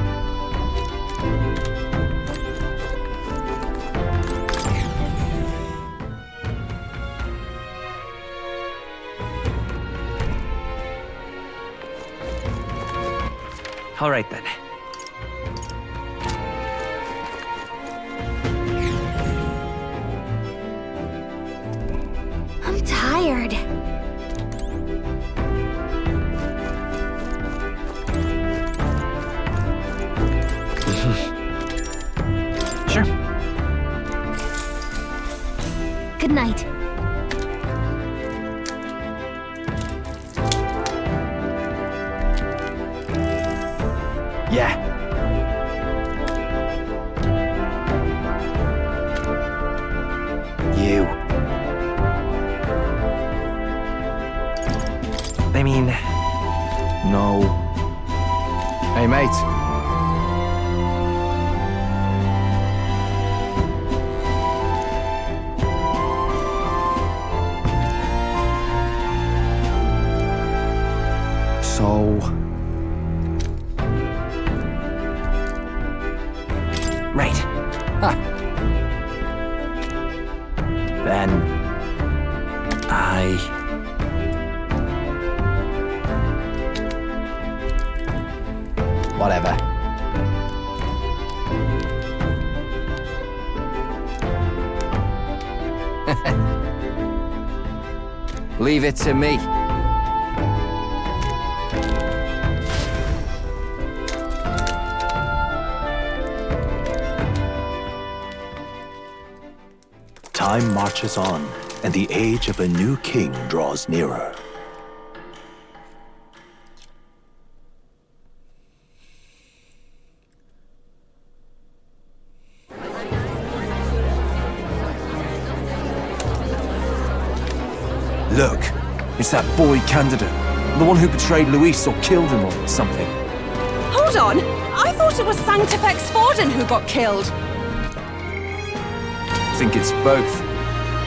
All right then. I'm tired. Sure. Good night. Yeah. You. I mean... No. Hey, mate. So... Right. Huh. Then... Whatever. Leave it to me. Time marches on, and the age of a new king draws nearer. Look, it's that boy candidate. The one who betrayed Luis or killed him or something. Hold on! I thought it was Sanctifex Forden who got killed. I think it's both.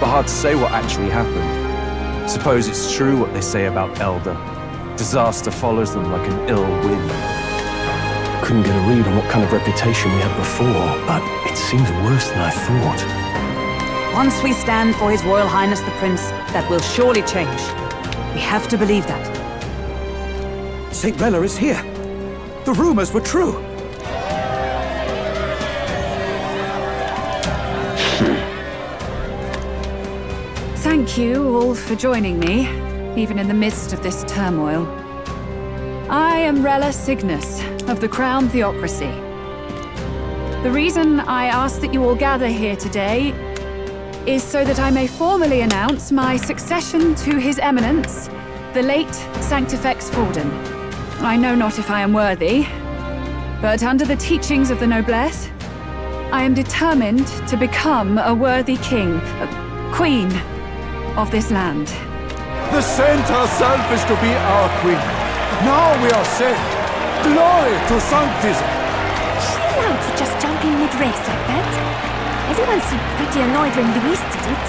But hard to say what actually happened. Suppose it's true what they say about Elder. Disaster follows them like an ill wind. Couldn't get a read on what kind of reputation we had before, but it seems worse than I thought. Once we stand for His Royal Highness the Prince, that will surely change. We have to believe that. St. Rella is here. The rumors were true. Thank you all for joining me, even in the midst of this turmoil. I am Rella Cygnus, of the Crown Theocracy. The reason I ask that you all gather here today is so that I may formally announce my succession to His Eminence, the late Sanctifex Forden. I know not if I am worthy, but under the teachings of the noblesse, I am determined to become a worthy king, queen of this land. The saint herself is to be our queen. Now we are saved. Glory to Sanctism. Is she allowed to just jump in mid-race like that? Everyone seemed pretty annoyed when Luis did it.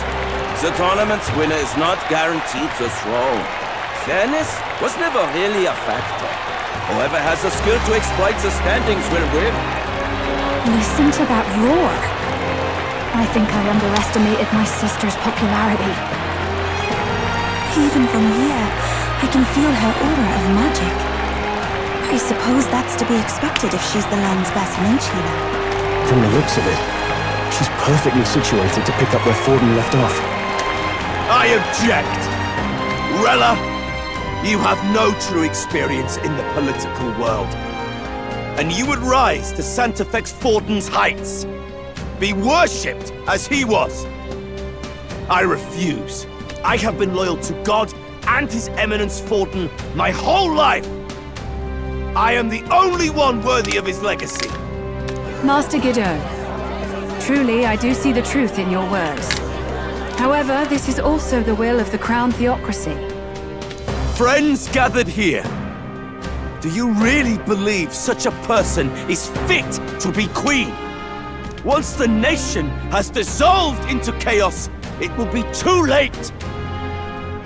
The tournament's winner is not guaranteed the throne. Fairness was never really a factor. Whoever has the skill to exploit the standings will win. Listen to that roar. I think I underestimated my sister's popularity. Even from here, I can feel her aura of magic. I suppose that's to be expected if she's the land's best mage healer. From the looks of it, she's perfectly situated to pick up where Forden left off. I object! Rella, you have no true experience in the political world. And you would rise to Sanctifex Forden's heights. Be worshipped as he was. I refuse. I have been loyal to God and His Eminence Forden my whole life. I am the only one worthy of his legacy. Master Guido, truly I do see the truth in your words. However, this is also the will of the Crown Theocracy. Friends gathered here, do you really believe such a person is fit to be queen? Once the nation has dissolved into chaos, it will be too late.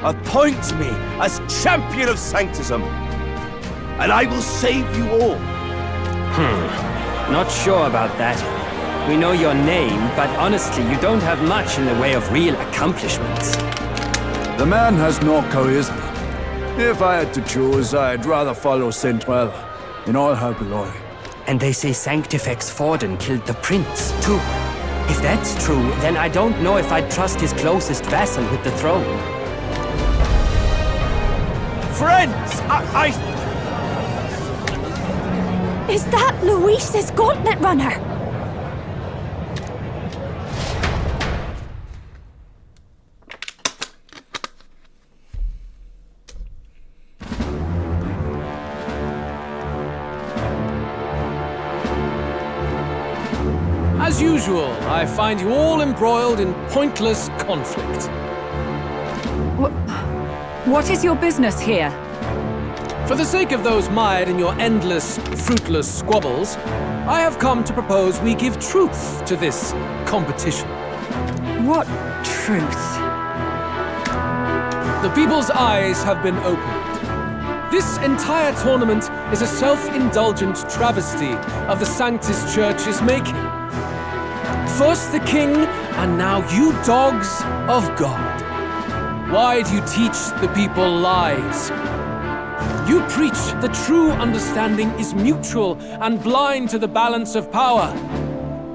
Appoint me as champion of Sanctism, and I will save you all. Not sure about that. We know your name, but honestly, you don't have much in the way of real accomplishments. The man has no charisma. If I had to choose, I'd rather follow St. Rella in all her glory. And they say Sanctifex Forden killed the prince, too. If that's true, then I don't know if I'd trust his closest vassal with the throne. Friends, Is that Luis's gauntlet runner? As usual, I find you all embroiled in pointless conflict. What is your business here? For the sake of those mired in your endless, fruitless squabbles, I have come to propose we give truth to this competition. What truth? The people's eyes have been opened. This entire tournament is a self-indulgent travesty of the Sanctus Church's making. First the king, and now you dogs of God. Why do you teach the people lies? You preach the true understanding is mutual and blind to the balance of power.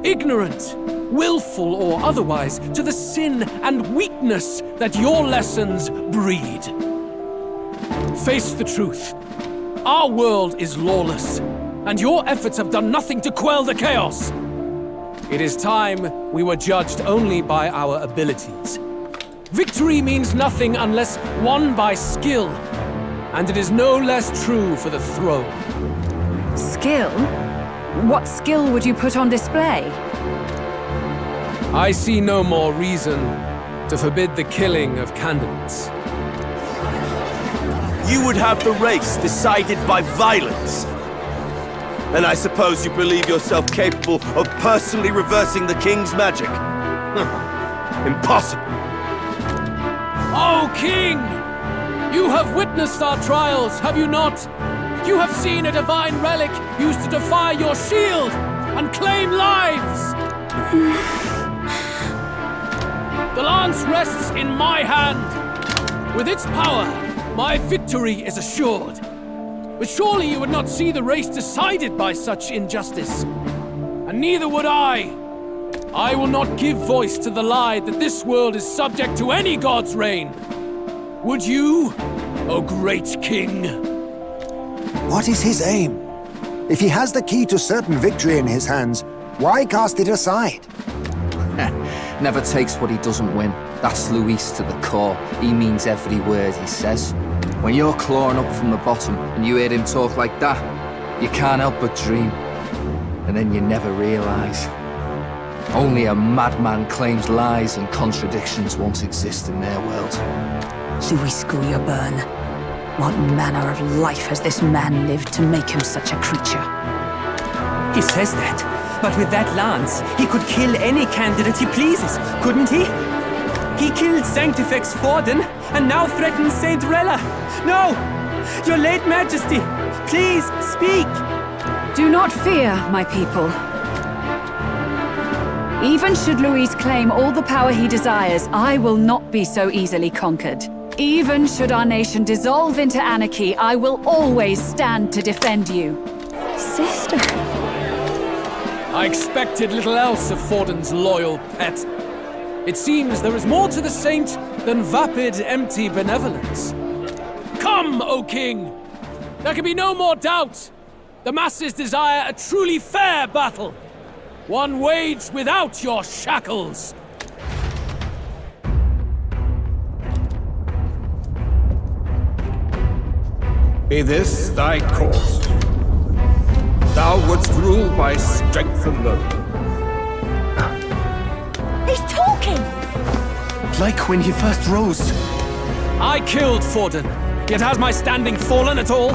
Ignorant, willful or otherwise, to the sin and weakness that your lessons breed. Face the truth. Our world is lawless, and your efforts have done nothing to quell the chaos. It is time we were judged only by our abilities. Victory means nothing unless won by skill, and it is no less true for the throne. Skill? What skill would you put on display? I see no more reason to forbid the killing of candidates. You would have the race decided by violence. And I suppose you believe yourself capable of personally reversing the king's magic? Impossible. Oh, king! You have witnessed our trials, have you not? You have seen a divine relic used to defy your shield and claim lives! The lance rests in my hand. With its power, my victory is assured. But surely you would not see the race decided by such injustice. And neither would I. I will not give voice to the lie that this world is subject to any god's reign. Would you, O great king? What is his aim? If he has the key to certain victory in his hands, why cast it aside? Never takes what he doesn't win. That's Luis to the core. He means every word he says. When you're clawing up from the bottom and you hear him talk like that, you can't help but dream. And then you never realise. Only a madman claims lies and contradictions won't exist in their world. Luis Grierburn. What manner of life has this man lived to make him such a creature? He says that, but with that lance, he could kill any candidate he pleases, couldn't he? He killed Sanctifex Forden, and now threatens Saint Rella. No! Your late Majesty, please, speak! Do not fear, my people. Even should Luis claim all the power he desires, I will not be so easily conquered. Even should our nation dissolve into anarchy, I will always stand to defend you. Sister. I expected little else of Forden's loyal pet. It seems there is more to the saint than vapid, empty benevolence. Come, O king! There can be no more doubt. The masses desire a truly fair battle. One waged without your shackles. Be this thy course. Thou wouldst rule by strength alone. He's talking! Like when he first rose. I killed Forden, yet has my standing fallen at all?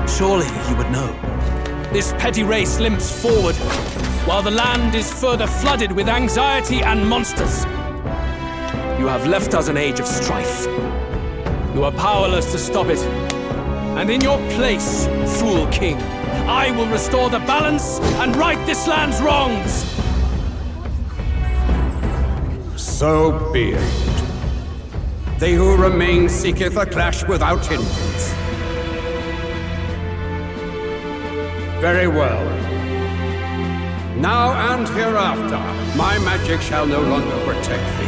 Surely you would know. This petty race limps forward, while the land is further flooded with anxiety and monsters. You have left us an age of strife. You are powerless to stop it. And in your place, fool king, I will restore the balance and right this land's wrongs! So be it. They who remain seeketh a clash without hindrance. Very well. Now and hereafter, my magic shall no longer protect thee.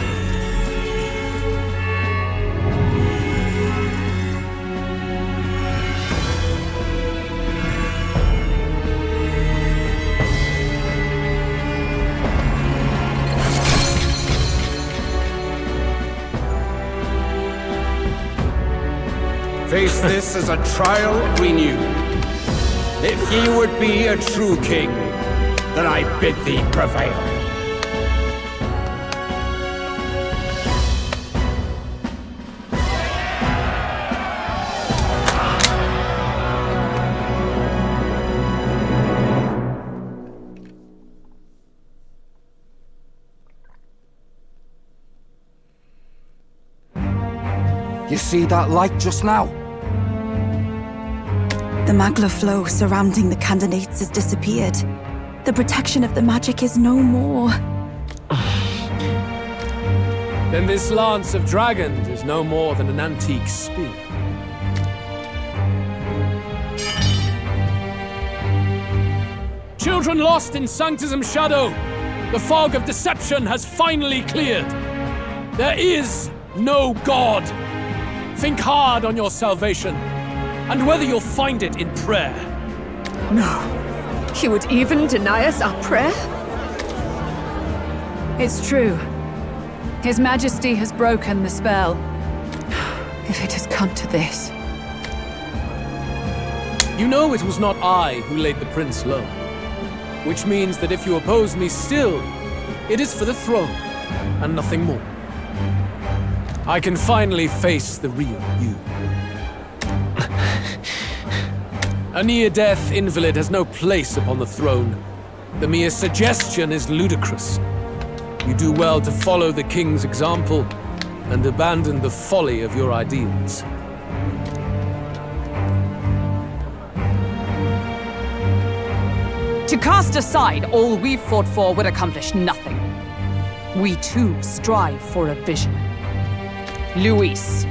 Face this as a trial renewed. If ye would be a true king, then I bid thee prevail. You see that light just now? The magla flow surrounding the candidates has disappeared. The protection of the magic is no more. Then this lance of dragons is no more than an antique spear. Children lost in Sanctism shadow, the fog of deception has finally cleared. There is no God. Think hard on your salvation, and whether you'll find it in prayer. No. He would even deny us our prayer? It's true. His Majesty has broken the spell. If it has come to this. You know it was not I who laid the prince low. Which means that if you oppose me still, it is for the throne, and nothing more. I can finally face the real you. A near-death invalid has no place upon the throne. The mere suggestion is ludicrous. You do well to follow the king's example and abandon the folly of your ideals. To cast aside all we've fought for would accomplish nothing. We too strive for a vision. Luis,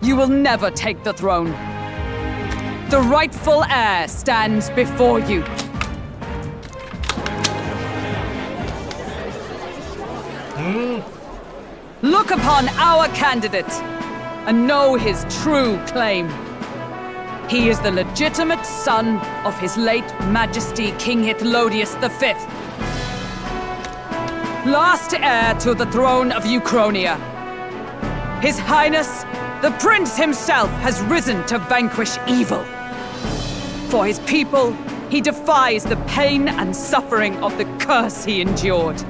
you will never take the throne. The rightful heir stands before you. Look upon our candidate and know his true claim. He is the legitimate son of his late Majesty King Hytlodius V, last heir to the throne of Uchronia. His Highness, the Prince himself, has risen to vanquish evil. For his people, he defies the pain and suffering of the curse he endured.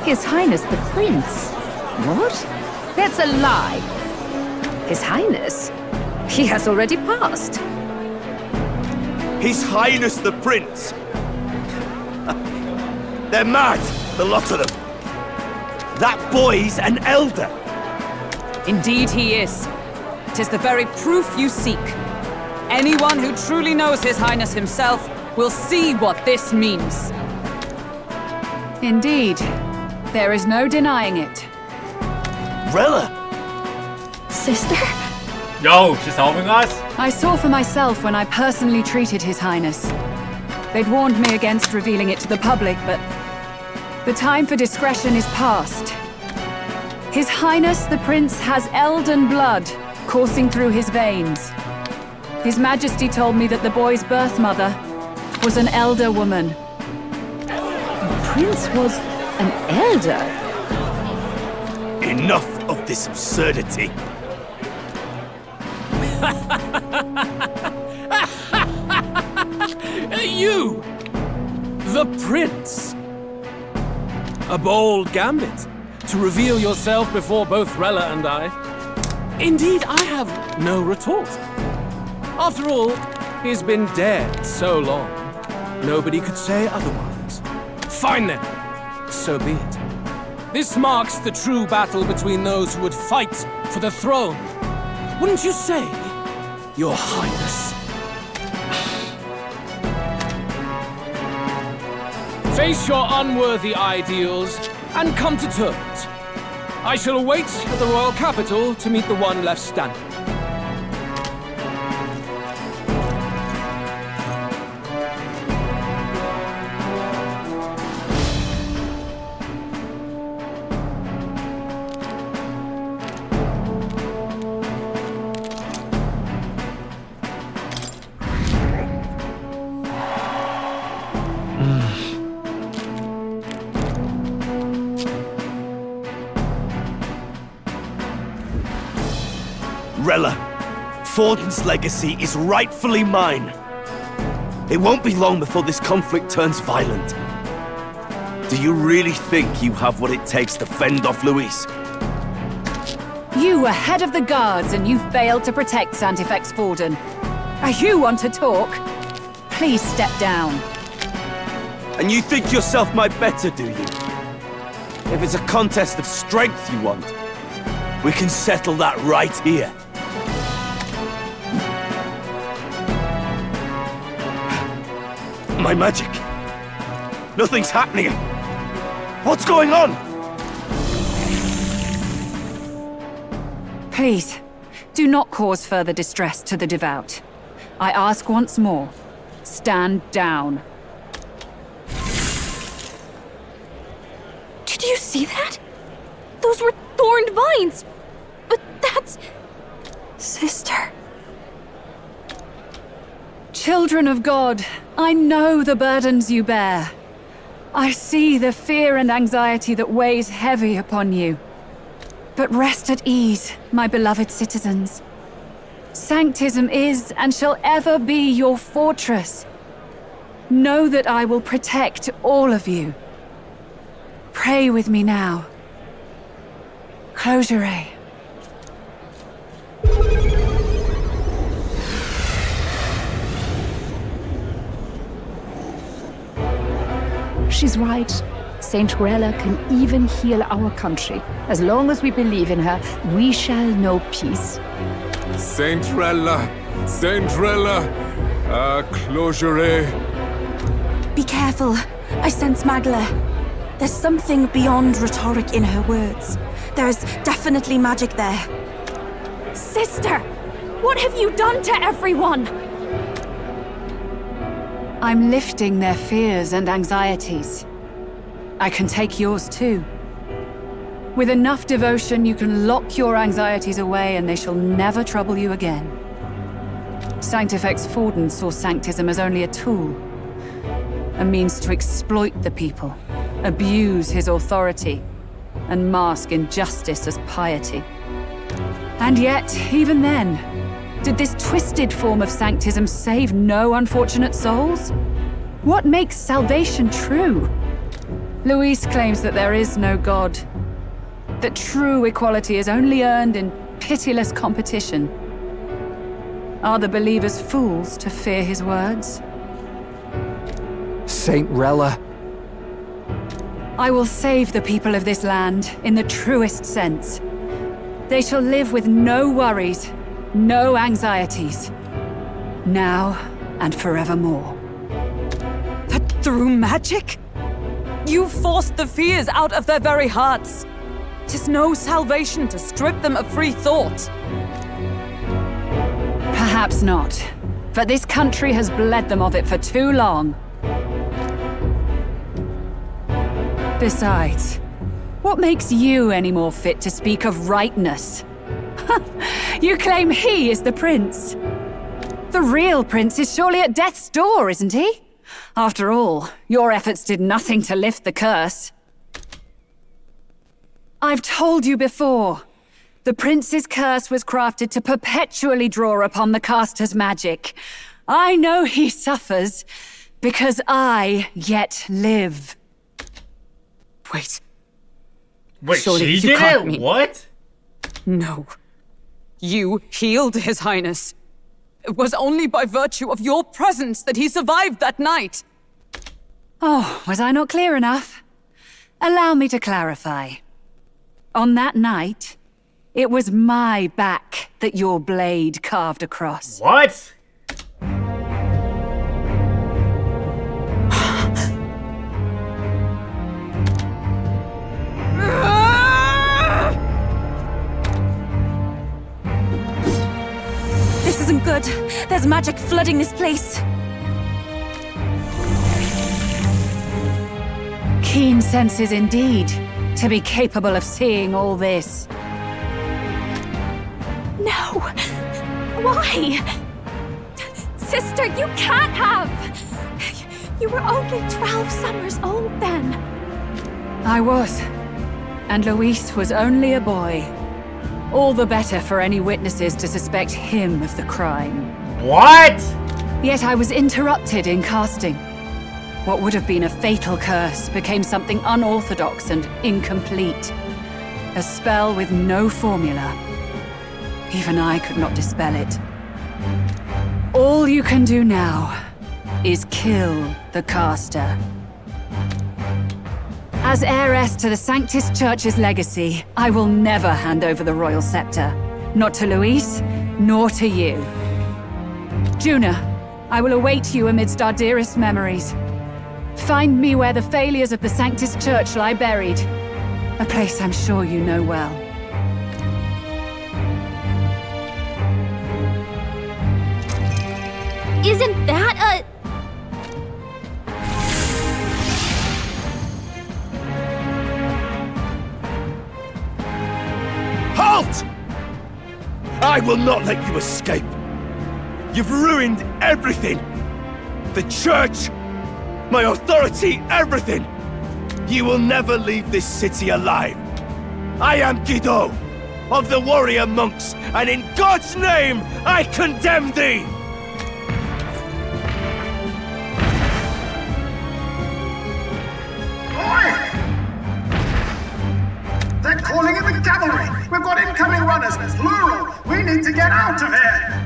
His Highness the Prince? What? That's a lie. His Highness? He has already passed. His Highness the Prince! They're mad, the lot of them. That boy's an elder. Indeed he is. 'Tis the very proof you seek. Anyone who truly knows His Highness himself will see what this means. Indeed. There is no denying it. Rella! Sister? Yo, she's helping us? I saw for myself when I personally treated His Highness. They'd warned me against revealing it to the public, but the time for discretion is past. His Highness the Prince has elden blood coursing through his veins. His Majesty told me that the boy's birth mother was an elder woman. The Prince was an elder? Enough of this absurdity. You! The Prince! A bold gambit to reveal yourself before both Rella and I. Indeed, I have no retort. After all, he's been dead so long, nobody could say otherwise. Fine then, so be it. This marks the true battle between those who would fight for the throne. Wouldn't you say, Your Highness? Face your unworthy ideals and come to terms. I shall await at the royal capital to meet the one left standing. Rella, Forden's legacy is rightfully mine. It won't be long before this conflict turns violent. Do you really think you have what it takes to fend off Luis? You were head of the guards and you failed to protect Santifex Forden. You want to talk? Please step down. And you think yourself my better, do you? If it's a contest of strength you want, we can settle that right here. My magic. Nothing's happening. What's going on? Please, do not cause further distress to the devout. I ask once more, stand down. Did you see that? Those were thorned vines. But that's... Sister. Children of God, I know the burdens you bear. I see the fear and anxiety that weighs heavy upon you. But rest at ease, my beloved citizens. Sanctism is and shall ever be your fortress. Know that I will protect all of you. Pray with me now. Closure. She's right. Saint Rella can even heal our country. As long as we believe in her, we shall know peace. Saint Rella! Saint Rella! Closure. Be careful. I sense Magla. There's something beyond rhetoric in her words. There's definitely magic there. Sister! What have you done to everyone? I'm lifting their fears and anxieties. I can take yours too. With enough devotion, you can lock your anxieties away and they shall never trouble you again. Sanctifex Forden saw Sanctism as only a tool. A means to exploit the people, abuse his authority, and mask injustice as piety. And yet, even then, did this twisted form of Sanctism save no unfortunate souls? What makes salvation true? Luis claims that there is no God, that true equality is only earned in pitiless competition. Are the believers fools to fear his words? Saint Rella. I will save the people of this land in the truest sense. They shall live with no worries, no anxieties. Now and forevermore. But through magic? You forced the fears out of their very hearts. 'Tis no salvation to strip them of free thought. Perhaps not. But this country has bled them of it for too long. Besides, what makes you any more fit to speak of rightness? You claim he is the prince. The real prince is surely at death's door, isn't he? After all, your efforts did nothing to lift the curse. I've told you before. The prince's curse was crafted to perpetually draw upon the caster's magic. I know he suffers, because I yet live. Wait. Surely she did it? What? No. You healed His Highness. It was only by virtue of your presence that he survived that night. Oh, was I not clear enough? Allow me to clarify. On that night, it was my back that your blade carved across. What? This isn't good. There's magic flooding this place. Keen senses indeed, to be capable of seeing all this. No! Why? Sister, you can't have! You were only 12 summers old then. I was. And Luis was only a boy. All the better for any witnesses to suspect him of the crime. What? Yet I was interrupted in casting. What would have been a fatal curse became something unorthodox and incomplete. A spell with no formula. Even I could not dispel it. All you can do now is kill the caster. As heiress to the Sanctus Church's legacy, I will never hand over the royal scepter. Not to Luis, nor to you. Juna, I will await you amidst our dearest memories. Find me where the failures of the Sanctus Church lie buried. A place I'm sure you know well. Isn't that a... Halt! I will not let you escape. You've ruined everything. The church, my authority, everything. You will never leave this city alive. I am Guido, of the warrior monks, and in God's name, I condemn thee! They're calling in the cavalry! We've got incoming runners, plural! We need to get out of here!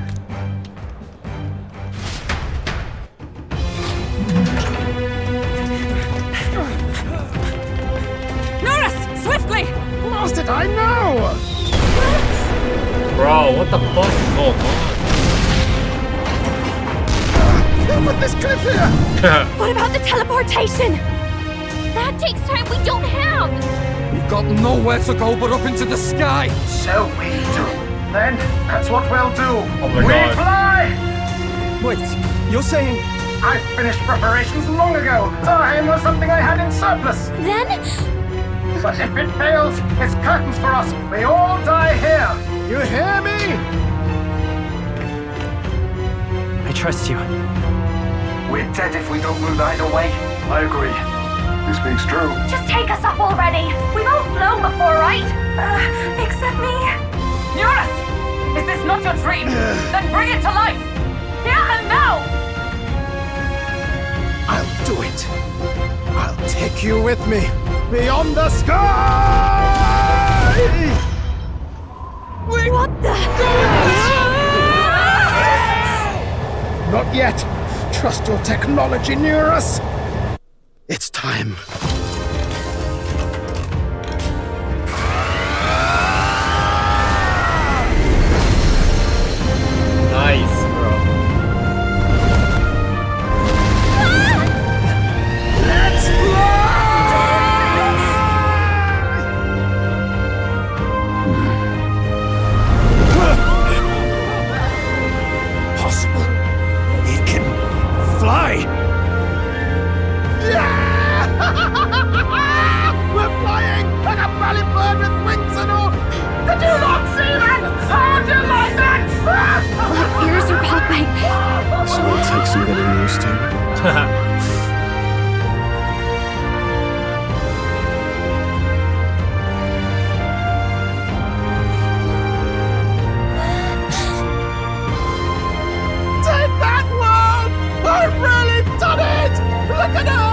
Norris! Swiftly! Lost it, I know! Bro, what the fuck is going on? Who put this cliff here? What about the teleportation? That takes time we don't have! We've got nowhere to go but up into the sky. So we do. Then, that's what we'll do. Oh my we God. fly! Wait, you're saying... I finished preparations long ago. Time was something I had in surplus. Then? But if it fails, it's curtains for us. We all die here. You hear me? I trust you. We're dead if we don't move either way. I agree. This speaks true. Just take us up already. We've all flown before, right? Except me. Norris! Is this not your dream? Then bring it to life! Here and now! I'll do it. I'll take you with me. Beyond the sky! What the? Not yet. Trust your technology near us. It's time. Nice, bro. Let's fly! Possible. It can fly! We're flying like a bally bird with wings and all! Did you not see that? How do you like that? My ears are popping. This will take some getting used to. Take that one! I've really done it! Look at her!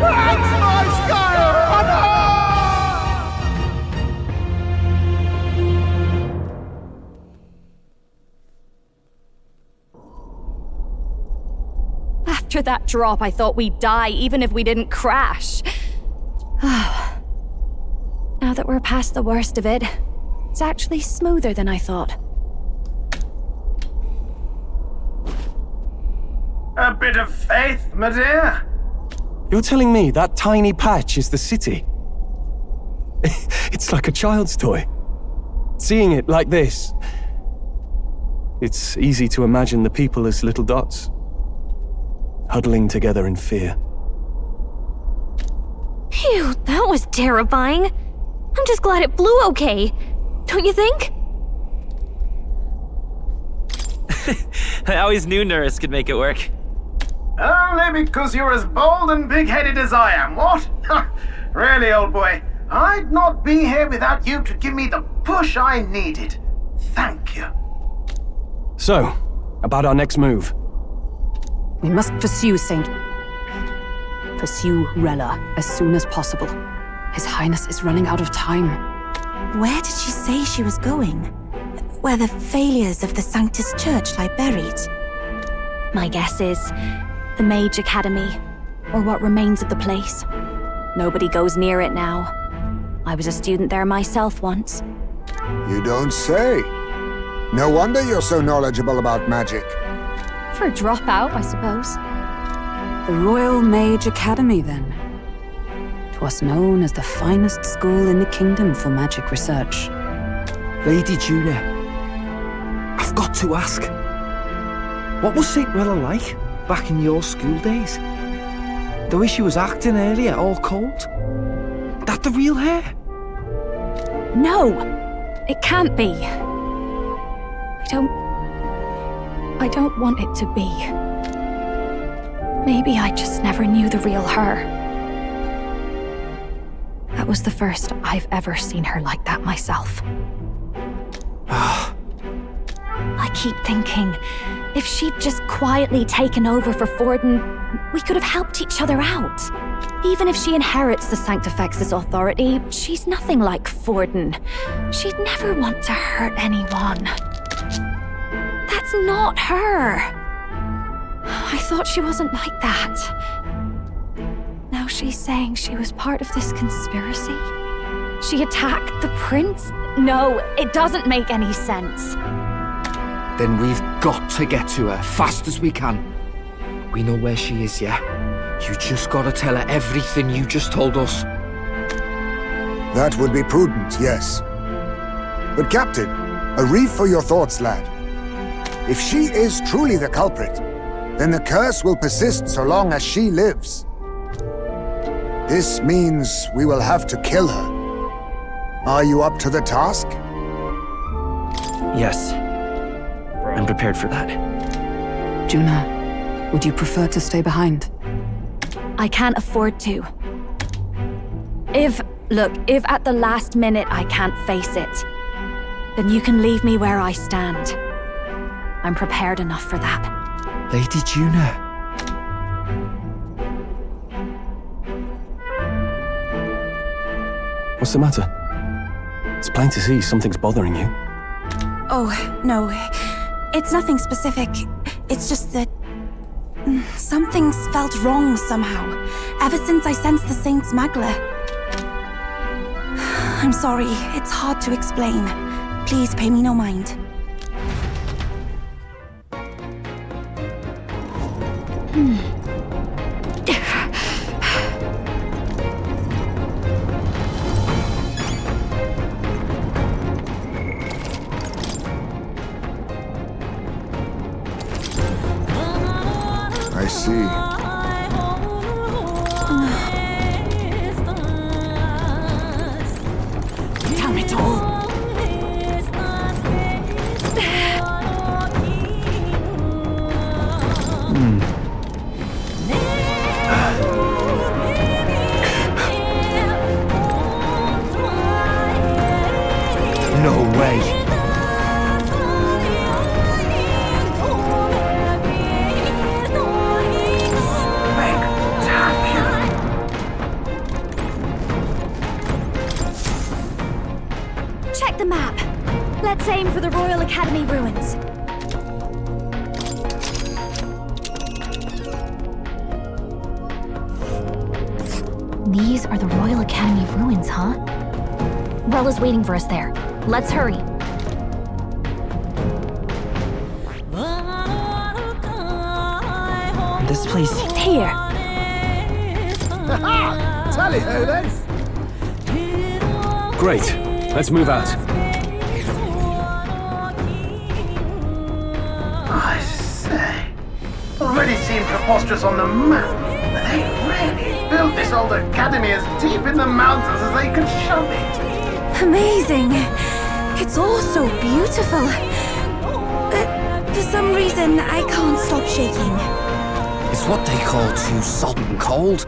That's my sky runner! After that drop, I thought we'd die even if we didn't crash. Now that we're past the worst of it, it's actually smoother than I thought. A bit of faith, my dear. You're telling me that tiny patch is the city? It's like a child's toy. Seeing it like this, it's easy to imagine the people as little dots, huddling together in fear. Phew, that was terrifying. I'm just glad it flew okay. Don't you think? I always knew Norris could make it work. Only because you're as bold and big-headed as I am, what? Really, old boy, I'd not be here without you to give me the push I needed. Thank you. So, about our next move. We must pursue Rella as soon as possible. His Highness is running out of time. Where did she say she was going? Where the failures of the Sanctus Church lie buried? My guess is the Mage Academy, or what remains of the place. Nobody goes near it now. I was a student there myself once. You don't say. No wonder you're so knowledgeable about magic. For a dropout, I suppose. The Royal Mage Academy, then. 'Twas known as the finest school in the kingdom for magic research. Lady Juna, I've got to ask. What was St. Rella like back in your school days? The way she was acting earlier, all cold? That the real hair? No! It can't be. I don't want it to be. Maybe I just never knew the real her. That was the first I've ever seen her like that myself. I keep thinking, if she'd just quietly taken over for Forden, we could have helped each other out. Even if she inherits the Sanctifex's authority, she's nothing like Forden. She'd never want to hurt anyone. That's not her. I thought she wasn't like that. Now she's saying she was part of this conspiracy? She attacked the prince? No, it doesn't make any sense. Then we've got to get to her fast as we can. We know where she is, yeah? You just gotta tell her everything you just told us. That would be prudent, yes. But Captain, a reef for your thoughts, lad. If she is truly the culprit, then the curse will persist so long as she lives. This means we will have to kill her. Are you up to the task? Yes. I'm prepared for that. Juna, would you prefer to stay behind? I can't afford to. If at the last minute I can't face it, then you can leave me where I stand. I'm prepared enough for that. Lady Juna. What's the matter? It's plain to see something's bothering you. Oh, no. It's nothing specific. It's just that something's felt wrong somehow, ever since I sensed the Saint's Magla. I'm sorry, it's hard to explain. Please pay me no mind. I see. Damn it all! No way. Check the map. Let's aim for the Royal Academy ruins. These are the Royal Academy ruins, huh? Rella's waiting for us there. Let's hurry. This place... Here. Tally ho then. Great. Let's move out. I say, already seemed preposterous on the map, but they really built this old academy as deep in the mountains as they could shove it. Amazing! It's all so beautiful. But for some reason, I can't stop shaking. It's what they call too sodden cold.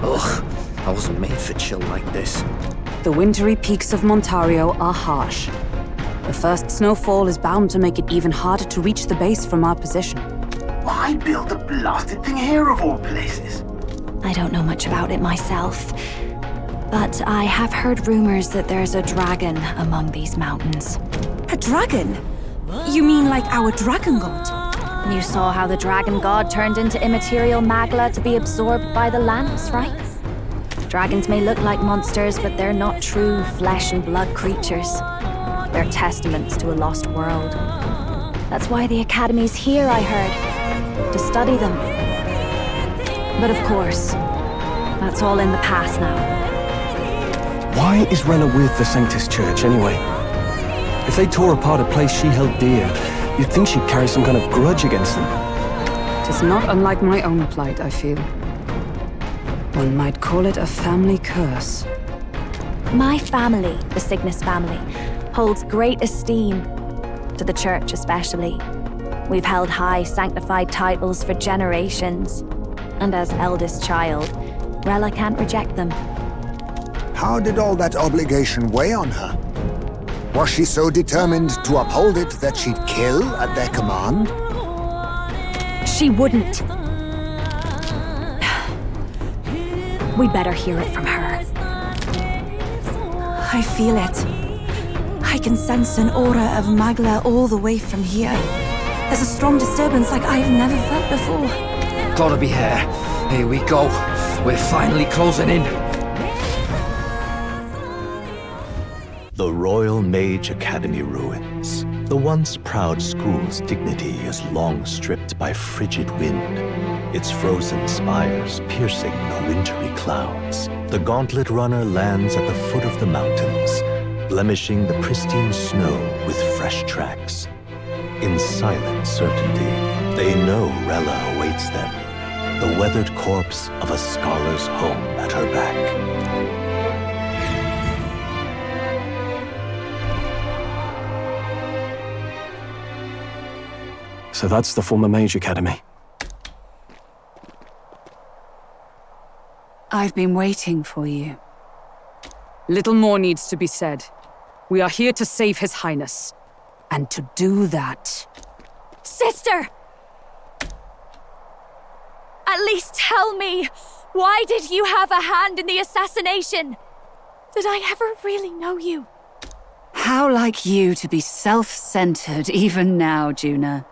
Ugh, I wasn't made for chill like this. The wintry peaks of Montario are harsh. The first snowfall is bound to make it even harder to reach the base from our position. Why build the blasted thing here of all places? I don't know much about it myself, but I have heard rumors that there's a dragon among these mountains. A dragon? You mean like our dragon god? You saw how the dragon god turned into immaterial magla to be absorbed by the lamps, right? Dragons may look like monsters, but they're not true flesh and blood creatures. They're testaments to a lost world. That's why the Academy's here, I heard. To study them. But of course, that's all in the past now. Why is Rella with the Sanctus Church, anyway? If they tore apart a place she held dear, you'd think she'd carry some kind of grudge against them. It is not unlike my own plight, I feel. One might call it a family curse. My family, the Cygnus family, holds great esteem, to the Church especially. We've held high sanctified titles for generations, and as eldest child, Rella can't reject them. How did all that obligation weigh on her? Was she so determined to uphold it that she'd kill at their command? She wouldn't. We'd better hear it from her. I feel it. I can sense an aura of Magla all the way from here. There's a strong disturbance like I've never felt before. Gotta be here. Here we go. We're finally closing in. The Royal Mage Academy ruins. The once proud school's dignity is long stripped by frigid wind, its frozen spires piercing the wintry clouds. The gauntlet runner lands at the foot of the mountains, blemishing the pristine snow with fresh tracks. In silent certainty, they know Rella awaits them, the weathered corpse of a scholar's home at her back. So that's the former Mage Academy. I've been waiting for you. Little more needs to be said. We are here to save His Highness. And to do that... Sister! At least tell me, why did you have a hand in the assassination? Did I ever really know you? How like you to be self-centered even now, Juna.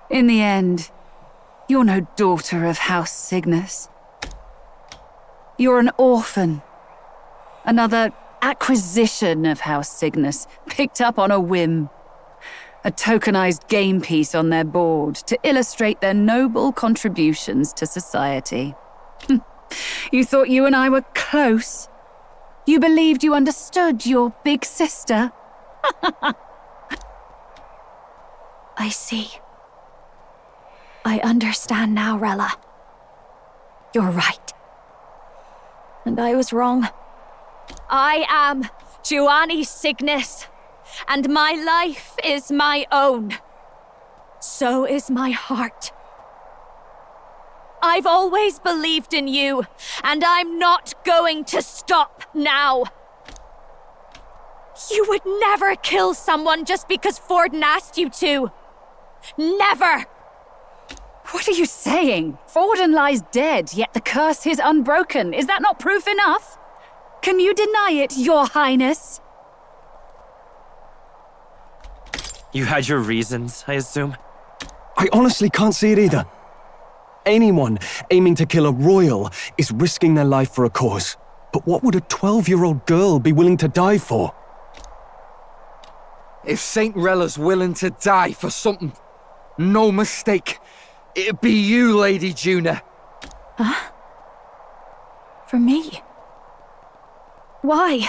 In the end, you're no daughter of House Cygnus. You're an orphan. Another acquisition of House Cygnus, picked up on a whim. A tokenized game piece on their board to illustrate their noble contributions to society. You thought you and I were close? You believed you understood your big sister? I see. I understand now, Rella. You're right. And I was wrong. I am Giovanni Cygnus, and my life is my own. So is my heart. I've always believed in you, and I'm not going to stop now. You would never kill someone just because Forden asked you to. Never! What are you saying? Forden lies dead, yet the curse is unbroken. Is that not proof enough? Can you deny it, Your Highness? You had your reasons, I assume? I honestly can't see it either. Anyone aiming to kill a royal is risking their life for a cause. But what would a 12-year-old girl be willing to die for? If Saint Rella's willing to die for something, no mistake, it'd be you, Lady Juna. Huh? For me? Why?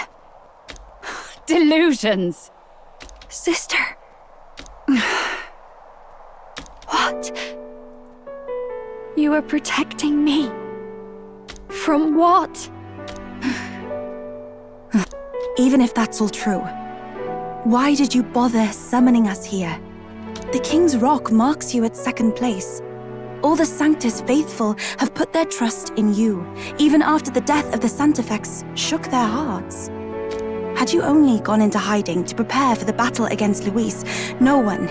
Delusions. Sister. What? You are protecting me? From what? Even if that's all true, why did you bother summoning us here? The King's Rock marks you at second place. All the Sanctus faithful have put their trust in you, even after the death of the Santafex shook their hearts. Had you only gone into hiding to prepare for the battle against Luis, no one,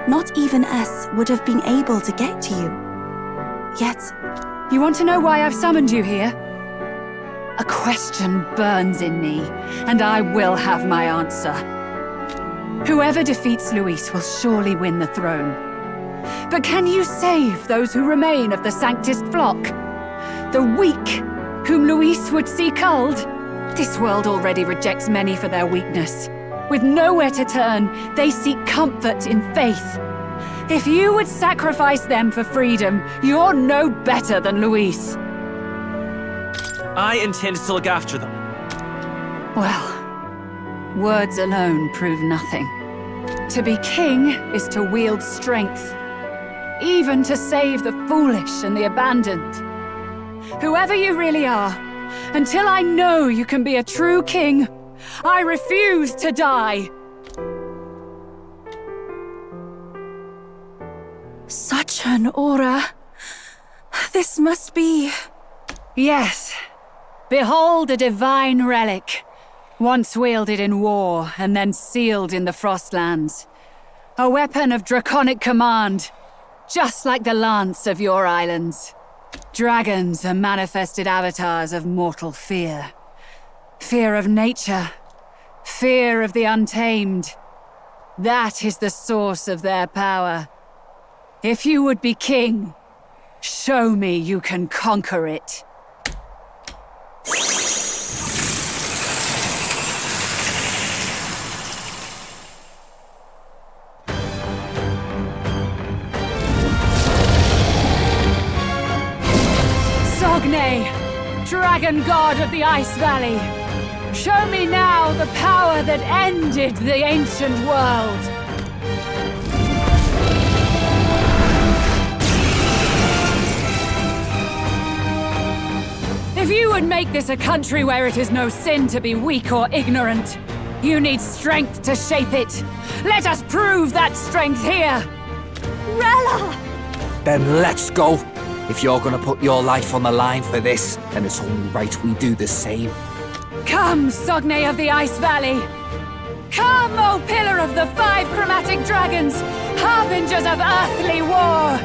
not even us, would have been able to get to you. Yet... You want to know why I've summoned you here? A question burns in me, and I will have my answer. Whoever defeats Luis will surely win the throne. But can you save those who remain of the Sanctist flock? The weak, whom Luis would see culled? This world already rejects many for their weakness. With nowhere to turn, they seek comfort in faith. If you would sacrifice them for freedom, you're no better than Luis. I intend to look after them. Well, words alone prove nothing. To be king is to wield strength, even to save the foolish and the abandoned. Whoever you really are, until I know you can be a true king, I refuse to die. Such an aura. This must be... Yes. Behold a divine relic. Once wielded in war, and then sealed in the Frostlands. A weapon of draconic command, just like the lance of your islands. Dragons are manifested avatars of mortal fear. Fear of nature. Fear of the untamed. That is the source of their power. If you would be king, show me you can conquer it. Sogne, dragon god of the Ice Valley, show me now the power that ended the ancient world. If you would make this a country where it is no sin to be weak or ignorant, you need strength to shape it. Let us prove that strength here. Rella! Then let's go. If you're gonna put your life on the line for this, then it's only right we do the same. Come, Sogne of the Ice Valley. Come, O pillar of the 5 chromatic dragons, harbingers of earthly war.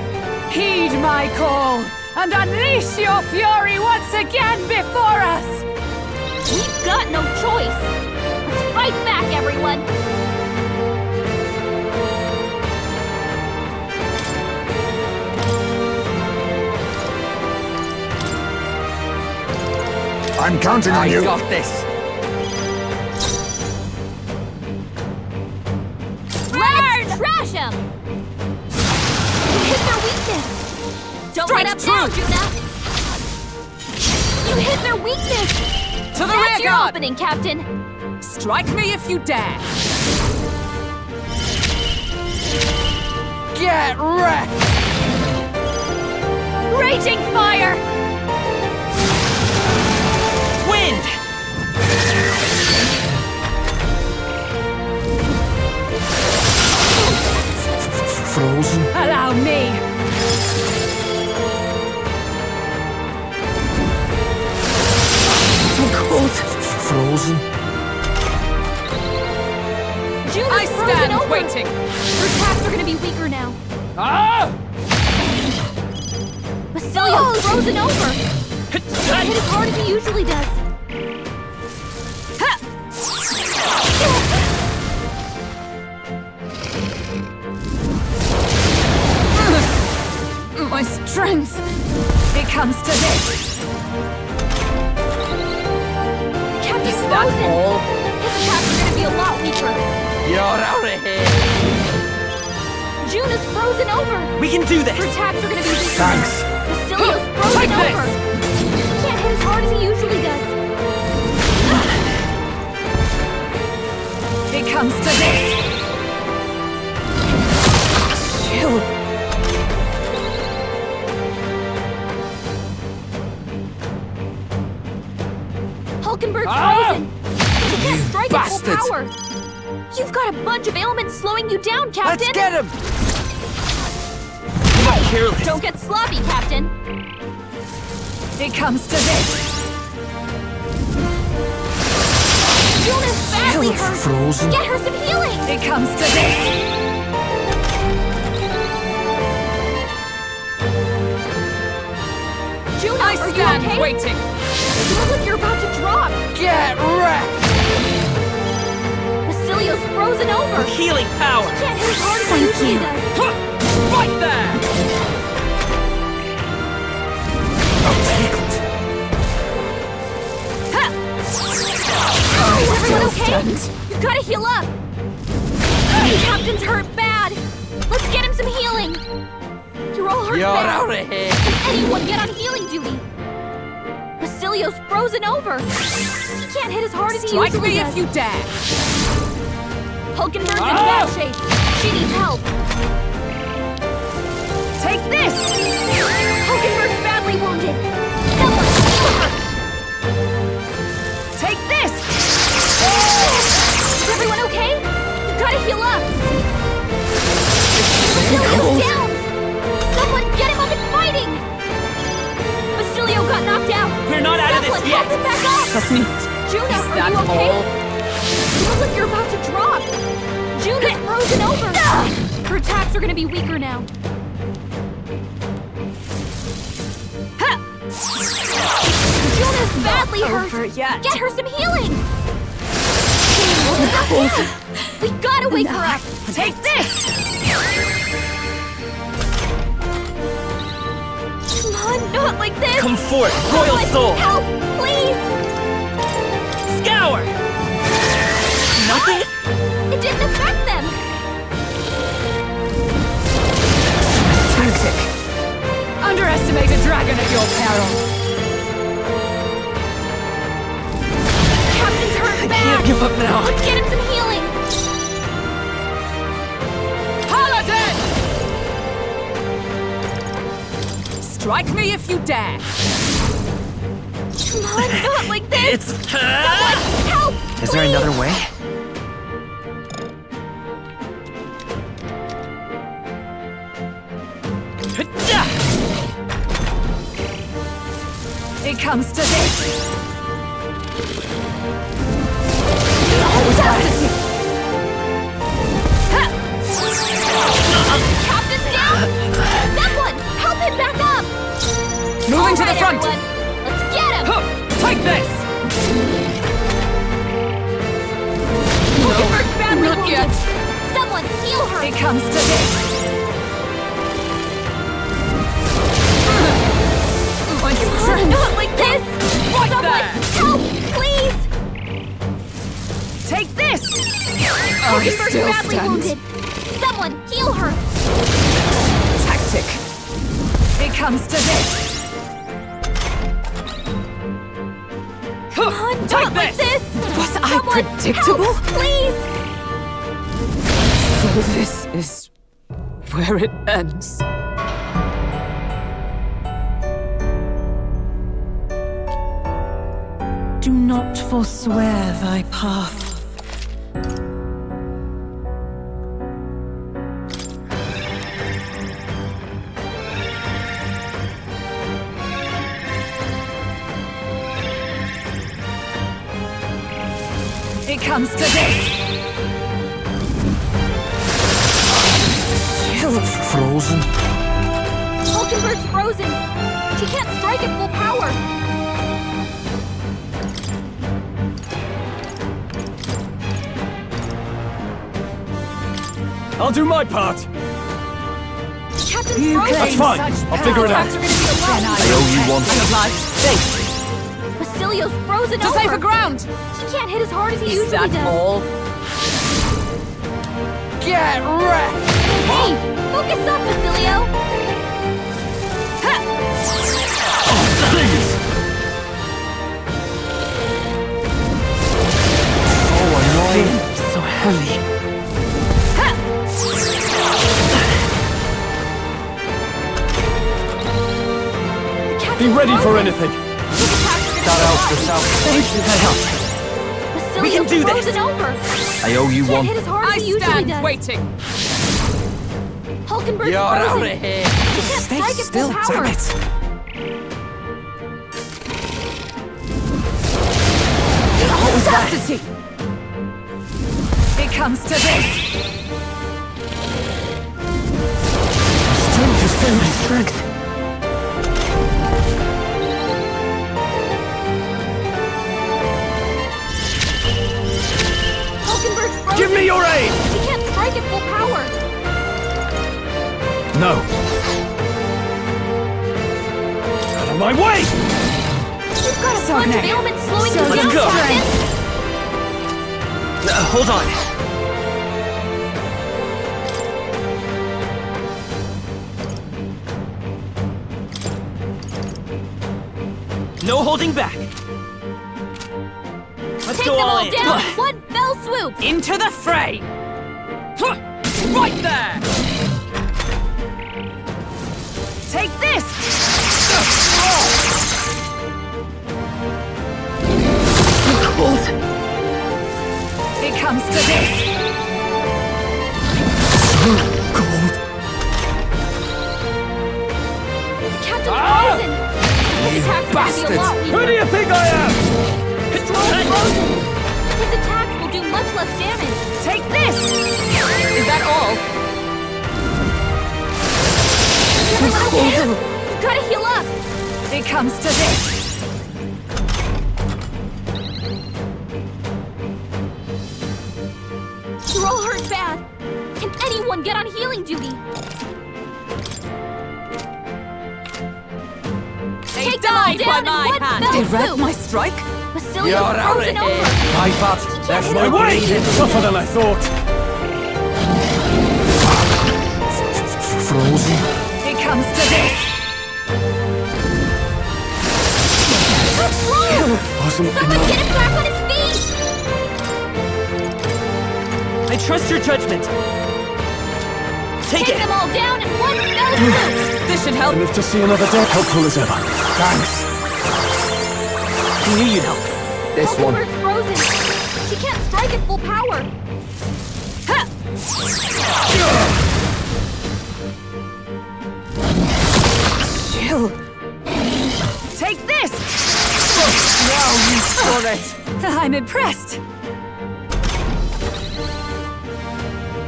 Heed my call, and unleash your fury once again before us! We've got no choice! Let's fight back, everyone! I'm counting on you! I got this! Let's trash them! You hit their weakness! Don't let up now, Juna! You hit their weakness! To the That's rear your guard! opening, Captain! Strike me if you dare! Get wrecked! Raging fire! Wind! Frozen? Allow me! Frozen? Juna's I frozen stand over! waiting! Her attacks are gonna be weaker now. Ah! Basilio's frozen over! Don't hit as hard as he usually does. My strength! It comes to this! Captain's frozen! all? His attacks are gonna be a lot weaker. You're out of here! Juna's frozen over! We can do this! Her attacks are gonna be weaker. Thanks! Basilio's frozen Like this. over! He can't hit as hard as he usually does. It comes to this! Chill! Hulkenberg's frozen! He can't strike at full bastards. power! You've got a bunch of ailments slowing you down, Captain! Let's get him! Careless. Don't get sloppy, Captain! It comes to this! Juna's badly hurt. Frozen. Get her some healing. It comes to this. Juno, I are you stand okay? waiting. You look like you're about to drop. Get wrecked! Basilio's frozen over. With healing power. She can't hit as hard as he usually does. Right there! Is everyone okay? You've got to heal up. The captain's hurt bad. Let's get him some healing. You're all hurt You're bad. out of here. Can anyone get on healing duty? Basilio's frozen over. He can't hit as hard as he Strike usually me does. if you dare. Hulkenberg's in bad shape. She needs help. Take this. Hulkenberg's badly wounded. Someone heal her. Take this. Is everyone okay? You've got to heal up. Basilio's down. Someone get him up and fighting. Basilio got knocked out. We're not out of this Someone yet. help him back up. That's me. Juno, Is are that you okay? all? You look like you're about to drop. Juno's frozen over. Her attacks are going to be weaker now. Juno's badly hurt. Yet. Get her some healing. We gotta wake her up. Take this. Come on, not like this. Come forth, royal Someone soul. help, please. Scour. Nothing. It didn't affect them. Tactic. Underestimate a dragon at your peril. Captain's hurt bad. Can't give up now. Let's get him some healing. Paladin! Strike me if you dare. Come on, not like this. It's. Someone help. Is there another way? It comes to this. Captain's down. Someone help him back up. Moving to the All right, front. everyone. Let's get him. Take this. Hulkenberg's badly not wounded. yet. Someone heal her. It comes to this. My strength. Not like this. Right Someone there. help, please. Take this. Hulkenberg's still badly stand. wounded. Someone heal her. Tactic. It comes to this. Come on, Take not like this. this. Was I Someone predictable? help, please. So this is where it ends. Do not forswear thy path. It comes to this. Frozen. Hulkenberg's frozen. She can't strike at full power. I'll do my part. Captain's You frozen. That's fine. I'll figure it out. I owe you one. Basilio's frozen To over. safer ground. He can't hit as hard as he Is usually that does. all? Get wrecked! Hey, focus up, Basilio. So annoying. So heavy. Be ready for anything. That helps yourself. Thank you. That helps. Basilio's We can do this. frozen over. I owe you Can't one. hit as hard as I he usually stand does. waiting. Hulkenberg's You're out frozen. of here. He can't Stay strike at still, full power. damn it. Audacity. comes to this! Strength is failing. Strength. Give me your aid! He can't strike at full power! No. Out of my way! You've got a bunch of ailments slowing you down, Let's go. Captain! Hold on. No holding back. Let's Take go them all all in. down in one fell swoop! Into the fray! Right there! Take this! It comes to this! Captain's frozen! His attacks are gonna be a lot weaker. Who do you think I am? Stroll's frozen! His attacks will do much less damage! Take this! Is that all? You gotta heal up! It comes to this! You're all hurt bad! Can anyone get on healing duty? Take them all down in one fell Direct swoop! my strike? Basilio's frozen over! My butt. That's hit my him. way! Tougher than I thought. Frozen. It comes to this! What's wrong? Wasn't Someone enough. get him back on his feet! I trust your judgment. Take it. them all down in one fell swoop! This should help. I live to see another day. Helpful as ever. Thanks. I knew you'd help. This one. Hulkenberg's frozen! She can't strike at full power! Ha! Chill. Take this! Now you've done it. I'm impressed.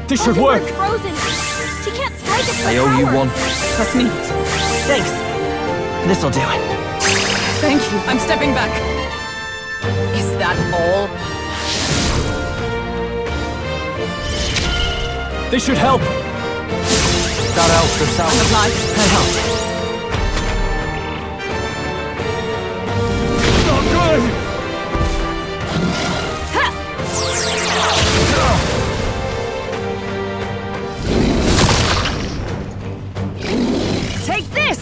This should work. Hulkenberg's frozen! She can't strike at full I owe you power. one. Trust me. Thanks. This'll do it. Thank you. I'm stepping back. Is that all? This should help. That helps yourself. Of life. That helped. Not good. Take this!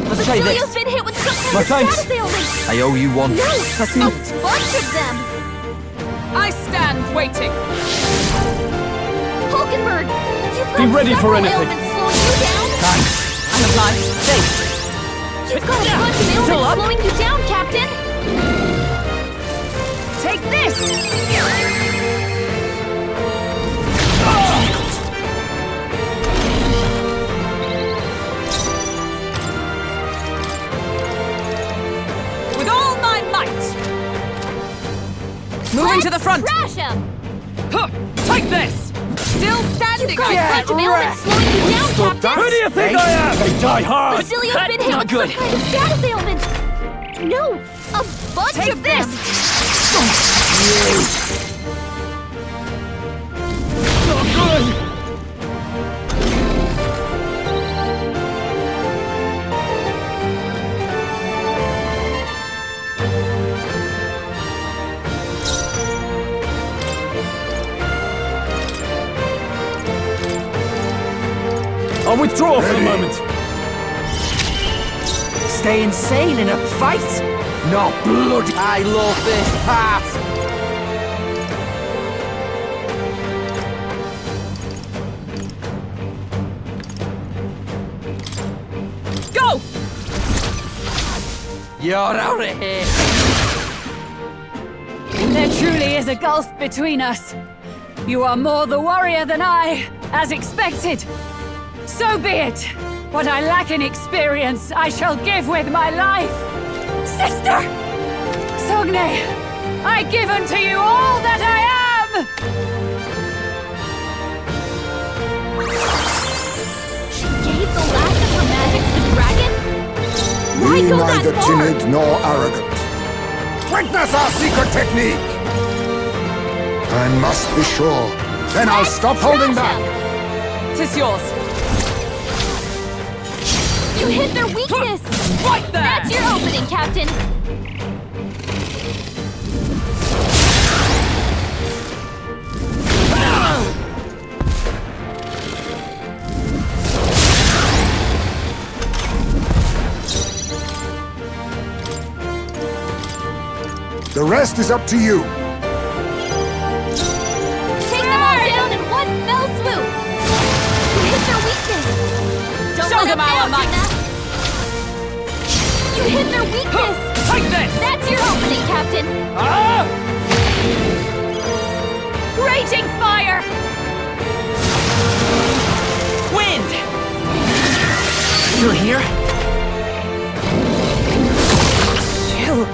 Let's try Basilio's this. been hit with some kind My of thanks. status ailment! I owe you one. No! Trust me. A bunch of them! I stand waiting. Hulkenberg! You've got Be ready for several anything. ailments slowing you down! Thanks. I'm alive. Thanks. You've got a bunch of Still ailments up? slowing you down, Captain! Take this! With all my might! Moving to the front! Crash him! Huh, take this! Still standing! You've got a bunch of ailments slowing you down, Captain! Who do you think I am? They die hard. Basilio's been hit Not with good. some kind of status ailment! No! A bunch Take of this! them! Not good. I'll withdraw for the moment. Stay insane in a fight? No blood. I love this part. Go! You're out of here. There truly is a gulf between us. You are more the warrior than I, as expected. So be it. What I lack in experience, I shall give with my life. Sister! Sogne, I give unto you all that I am! She gave the last of her magic to the dragon? Why Be go neither that far? timid nor arrogant. Witness our secret technique! I must be sure. Then I'll stop holding back. 'Tis yours. You hit their weakness! Right there! That's your opening, Captain! The rest is up to you. Take them all down in one fell swoop! You hit their weakness! Don't Show let them up our now, might. Tina. You hit their weakness! Take this! That's your opening, Captain! Raging fire! Wind! You're here? Chill.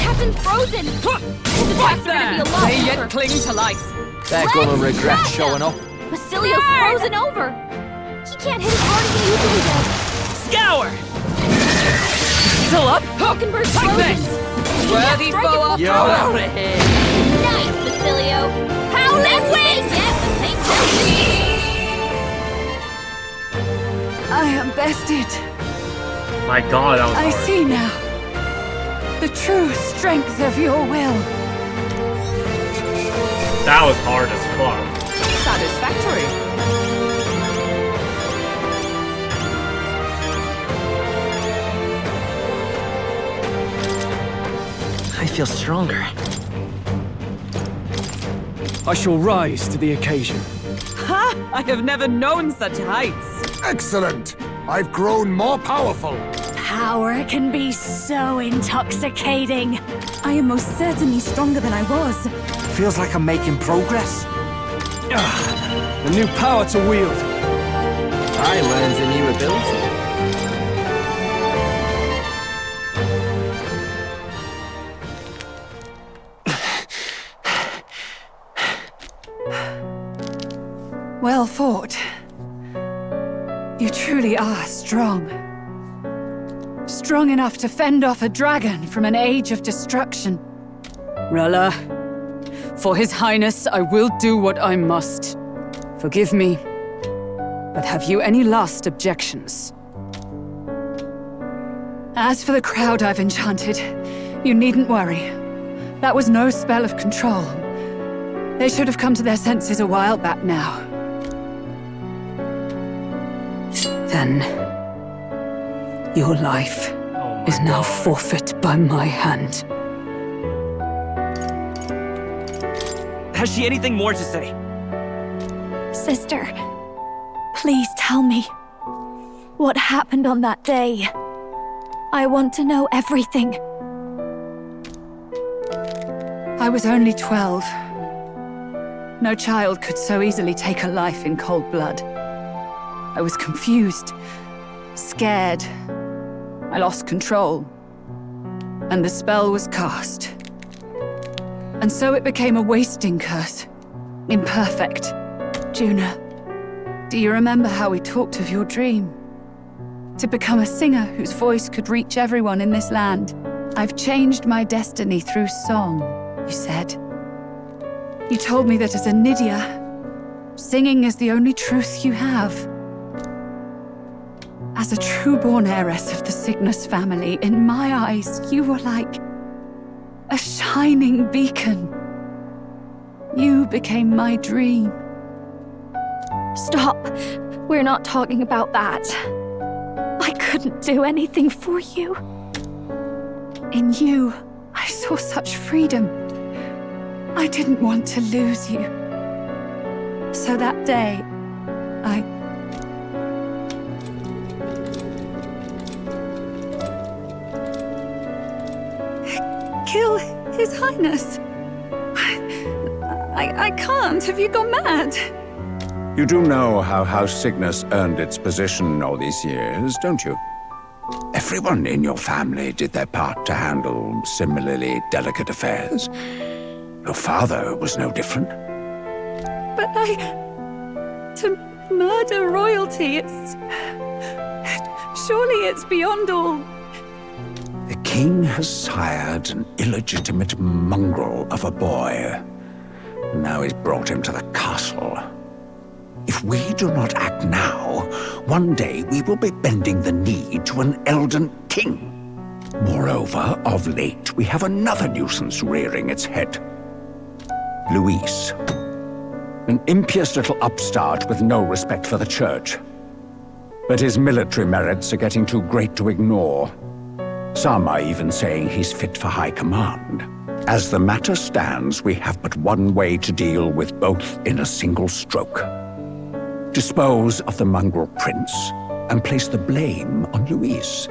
Captain's frozen! His attacks are gonna be a lot They deeper. yet cling to life. They're gonna regret showing up. Basilio's frozen over! He can't hit as hard as he usually does! Scour! Still up? Hockenberg's Take frozen! this! Worthy foe after You're all. out of here! Nice, Basilio! Howling wing! Yes, the same thing! I am bested. My God, that was I hard. see now the true strength of your will. That was hard as fuck. Satisfactory. I feel stronger. I shall rise to the occasion. Ha! I have never known such heights. Excellent. I've grown more powerful. Power can be so intoxicating. I am most certainly stronger than I was. Feels like I'm making progress. A new power to wield. I learned a new ability. Well fought. You truly are strong. Strong enough to fend off a dragon from an age of destruction. Rella, for His Highness, I will do what I must. Forgive me, but have you any last objections? As for the crowd I've enchanted, you needn't worry. That was no spell of control. They should have come to their senses a while back now. Then, your life is now forfeit by my hand. Has she anything more to say? Sister, please tell me. What happened on that day? I want to know everything. I was only 12. No child could so easily take a life in cold blood. I was confused, scared. I lost control. And the spell was cast. And so it became a wasting curse. Imperfect. Juna, do you remember how we talked of your dream? To become a singer whose voice could reach everyone in this land. I've changed my destiny through song, you said. You told me that as a Nydia, singing is the only truth you have. As a true-born heiress of the Cygnus family, in my eyes, you were like a shining beacon. You became my dream. Stop. We're not talking about that. I couldn't do anything for you. In you, I saw such freedom. I didn't want to lose you. So that day, I... Kill His Highness. I I can't. Have you gone mad? You do know how House Cygnus earned its position all these years, don't you? Everyone in your family did their part to handle similarly delicate affairs. Your father was no different. But to murder royalty, surely it's beyond all. The king has sired an illegitimate mongrel of a boy. Now he's brought him to the castle. If we do not act now, one day we will be bending the knee to an Elden king. Moreover, of late, we have another nuisance rearing its head. Luis. An impious little upstart with no respect for the church. But his military merits are getting too great to ignore. Some are even saying he's fit for high command. As the matter stands, we have but one way to deal with both in a single stroke. Dispose of the mongrel prince and place the blame on Luis.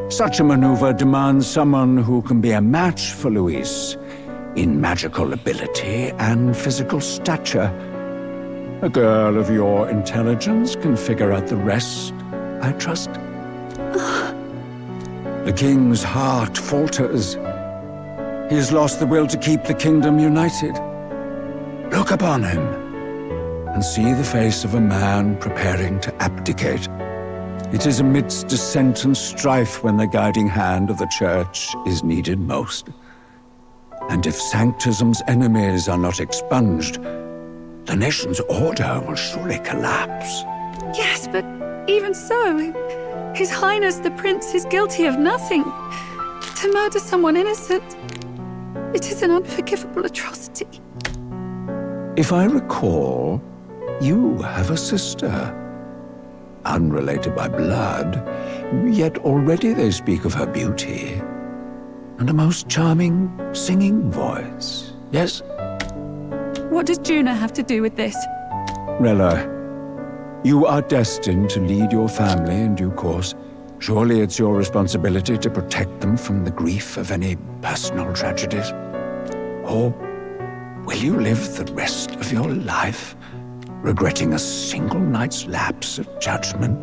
Such a maneuver demands someone who can be a match for Luis in magical ability and physical stature. A girl of your intelligence can figure out the rest, I trust. The king's heart falters. He has lost the will to keep the kingdom united. Look upon him and see the face of a man preparing to abdicate. It is amidst dissent and strife when the guiding hand of the church is needed most. And if Sanctism's enemies are not expunged, the nation's order will surely collapse. Yes, but even so, His Highness the Prince is guilty of nothing. To murder someone innocent, it is an unforgivable atrocity. If I recall, you have a sister. Unrelated by blood, yet already they speak of her beauty. And a most charming singing voice, yes? What does Juna have to do with this? Rella, you are destined to lead your family in due course. Surely it's your responsibility to protect them from the grief of any personal tragedies. Or will you live the rest of your life regretting a single night's lapse of judgment?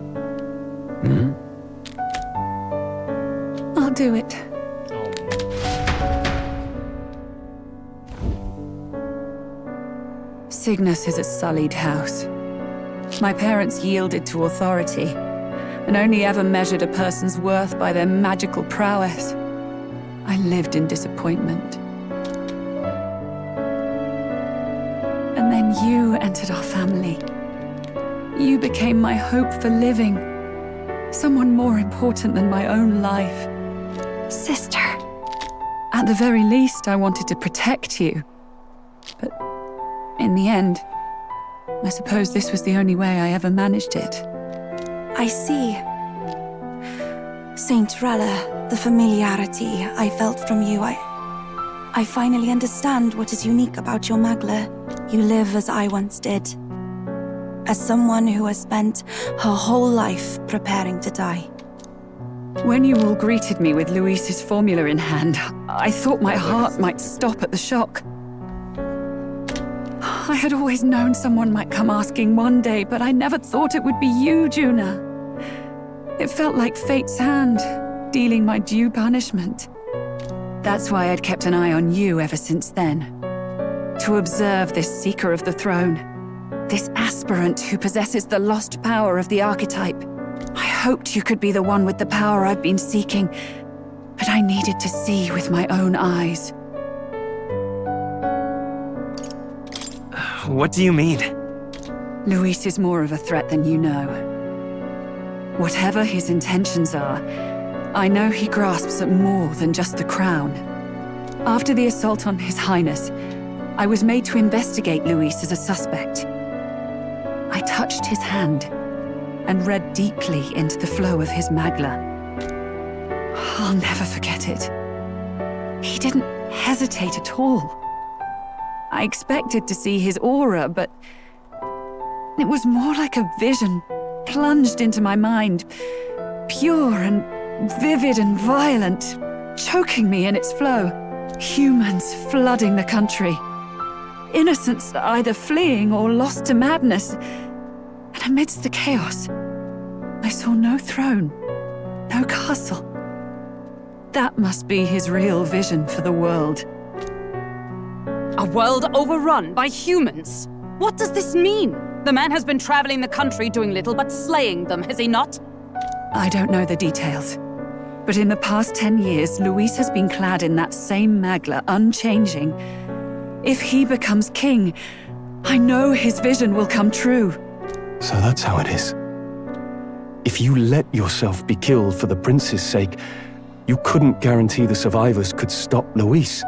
I'll do it. Cygnus is a sullied house. My parents yielded to authority, and only ever measured a person's worth by their magical prowess. I lived in disappointment. And then you entered our family. You became my hope for living. Someone more important than my own life. Sister. At the very least, I wanted to protect you. But in the end, I suppose this was the only way I ever managed it. I see. Saint Rella, the familiarity I felt from you, I finally understand what is unique about your Magla. You live as I once did. As someone who has spent her whole life preparing to die. When you all greeted me with Luis's formula in hand, I thought my heart might stop at the shock. I had always known someone might come asking one day, but I never thought it would be you, Juna. It felt like fate's hand, dealing my due punishment. That's why I'd kept an eye on you ever since then. To observe this seeker of the throne, this aspirant who possesses the lost power of the archetype. I hoped you could be the one with the power I've been seeking, but I needed to see with my own eyes. What do you mean? Luis is more of a threat than you know. Whatever his intentions are, I know he grasps at more than just the crown. After the assault on His Highness, I was made to investigate Luis as a suspect. I touched his hand and read deeply into the flow of his Magla. I'll never forget it. He didn't hesitate at all. I expected to see his aura, but it was more like a vision plunged into my mind, pure and vivid and violent, choking me in its flow. Humans flooding the country. innocents either fleeing or lost to madness. And amidst the chaos, I saw no throne, no castle. That must be his real vision for the world. A world overrun by humans? What does this mean? The man has been traveling the country doing little but slaying them, has he not? I don't know the details, but in the past 10 years, Luis has been clad in that same magla, unchanging. If he becomes king, I know his vision will come true. So that's how it is. If you let yourself be killed for the prince's sake, you couldn't guarantee the survivors could stop Luis.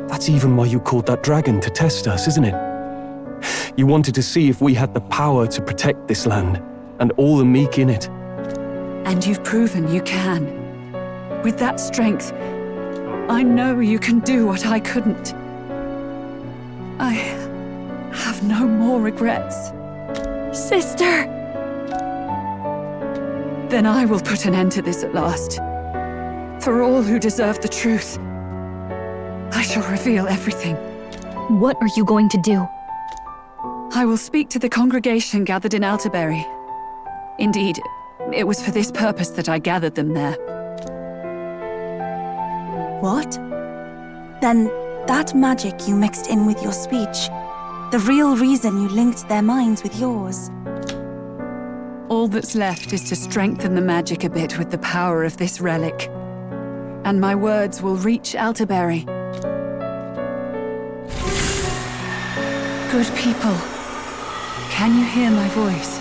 That's even why you called that dragon to test us, isn't it? You wanted to see if we had the power to protect this land, and all the meek in it. And you've proven you can. With that strength, I know you can do what I couldn't. I have no more regrets. Sister! Then I will put an end to this at last. For all who deserve the truth, I shall reveal everything. What are you going to do? I will speak to the congregation gathered in Alterbury. Indeed, it was for this purpose that I gathered them there. What? Then that magic you mixed in with your speech, the real reason you linked their minds with yours. All that's left is to strengthen the magic a bit with the power of this relic. And my words will reach Alterbury. Good people, can you hear my voice?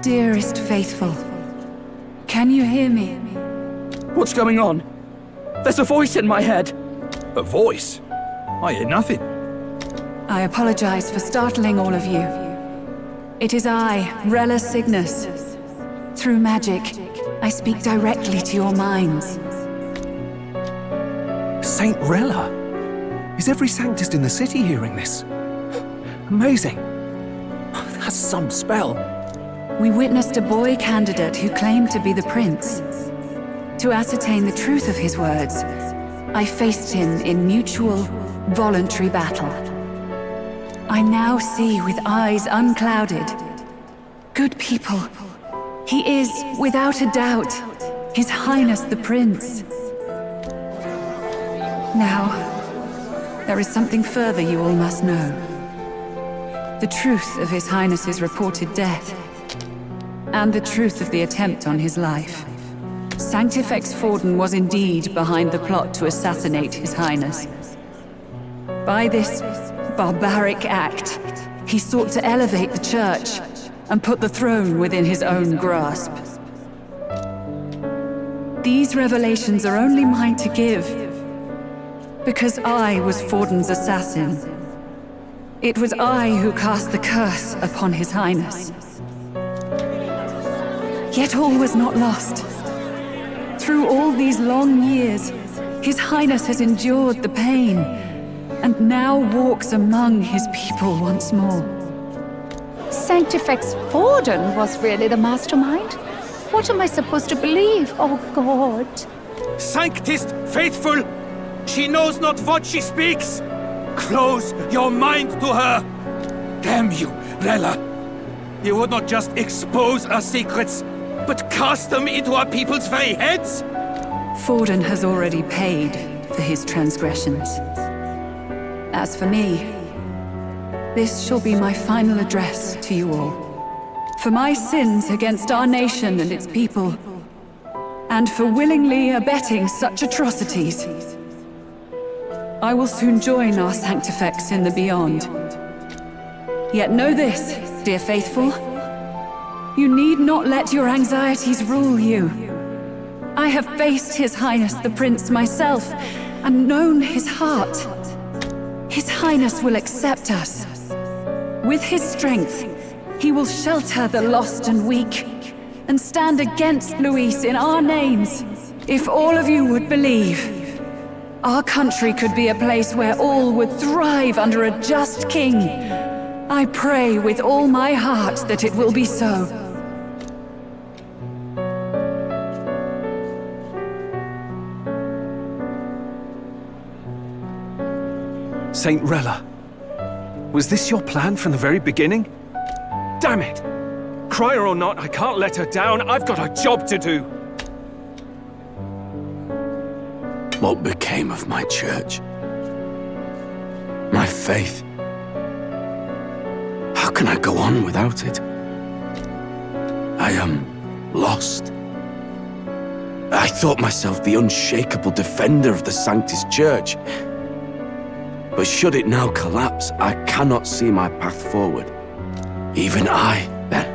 Dearest faithful, can you hear me? What's going on? There's a voice in my head. A voice? I hear nothing. I apologize for startling all of you. It is I, Rella Cygnus. Through magic, I speak directly to your minds. Saint Rella? Is every Sanctist in the city hearing this? Amazing. That's some spell. We witnessed a boy candidate who claimed to be the prince. To ascertain the truth of his words, I faced him in mutual, voluntary battle. I now see with eyes unclouded. Good people, he is, without a doubt, His Highness the Prince. Now, there is something further you all must know. The truth of His Highness's reported death, and the truth of the attempt on his life. Sanctifex Forden was indeed behind the plot to assassinate His Highness. By this barbaric act, he sought to elevate the church and put the throne within his own grasp. These revelations are only mine to give, because I was Forden's assassin. It was I who cast the curse upon His Highness. Yet all was not lost. Through all these long years, His Highness has endured the pain, and now walks among his people once more. Sanctifex Forden was really the mastermind? What am I supposed to believe? Oh, God. Sanctist faithful! She knows not what she speaks! Close your mind to her! Damn you, Rella! You would not just expose our secrets, but cast them into our people's very heads? Forden has already paid for his transgressions. As for me, this shall be my final address to you all. For my sins against our nation and its people, and for willingly abetting such atrocities, I will soon join our Sanctifex in the beyond. Yet know this, dear faithful, you need not let your anxieties rule you. I have faced His Highness the Prince myself, and known his heart. His Highness will accept us. With his strength, he will shelter the lost and weak, and stand against Luis in our names. If all of you would believe, our country could be a place where all would thrive under a just king. I pray with all my heart that it will be so. Saint Rella, was this your plan from the very beginning? Damn it! Crier or not, I can't let her down. I've got a job to do. What became of my church? My faith? How can I go on without it? I am lost. I thought myself the unshakable defender of the Sanctus Church. But should it now collapse, I cannot see my path forward. Even I, then.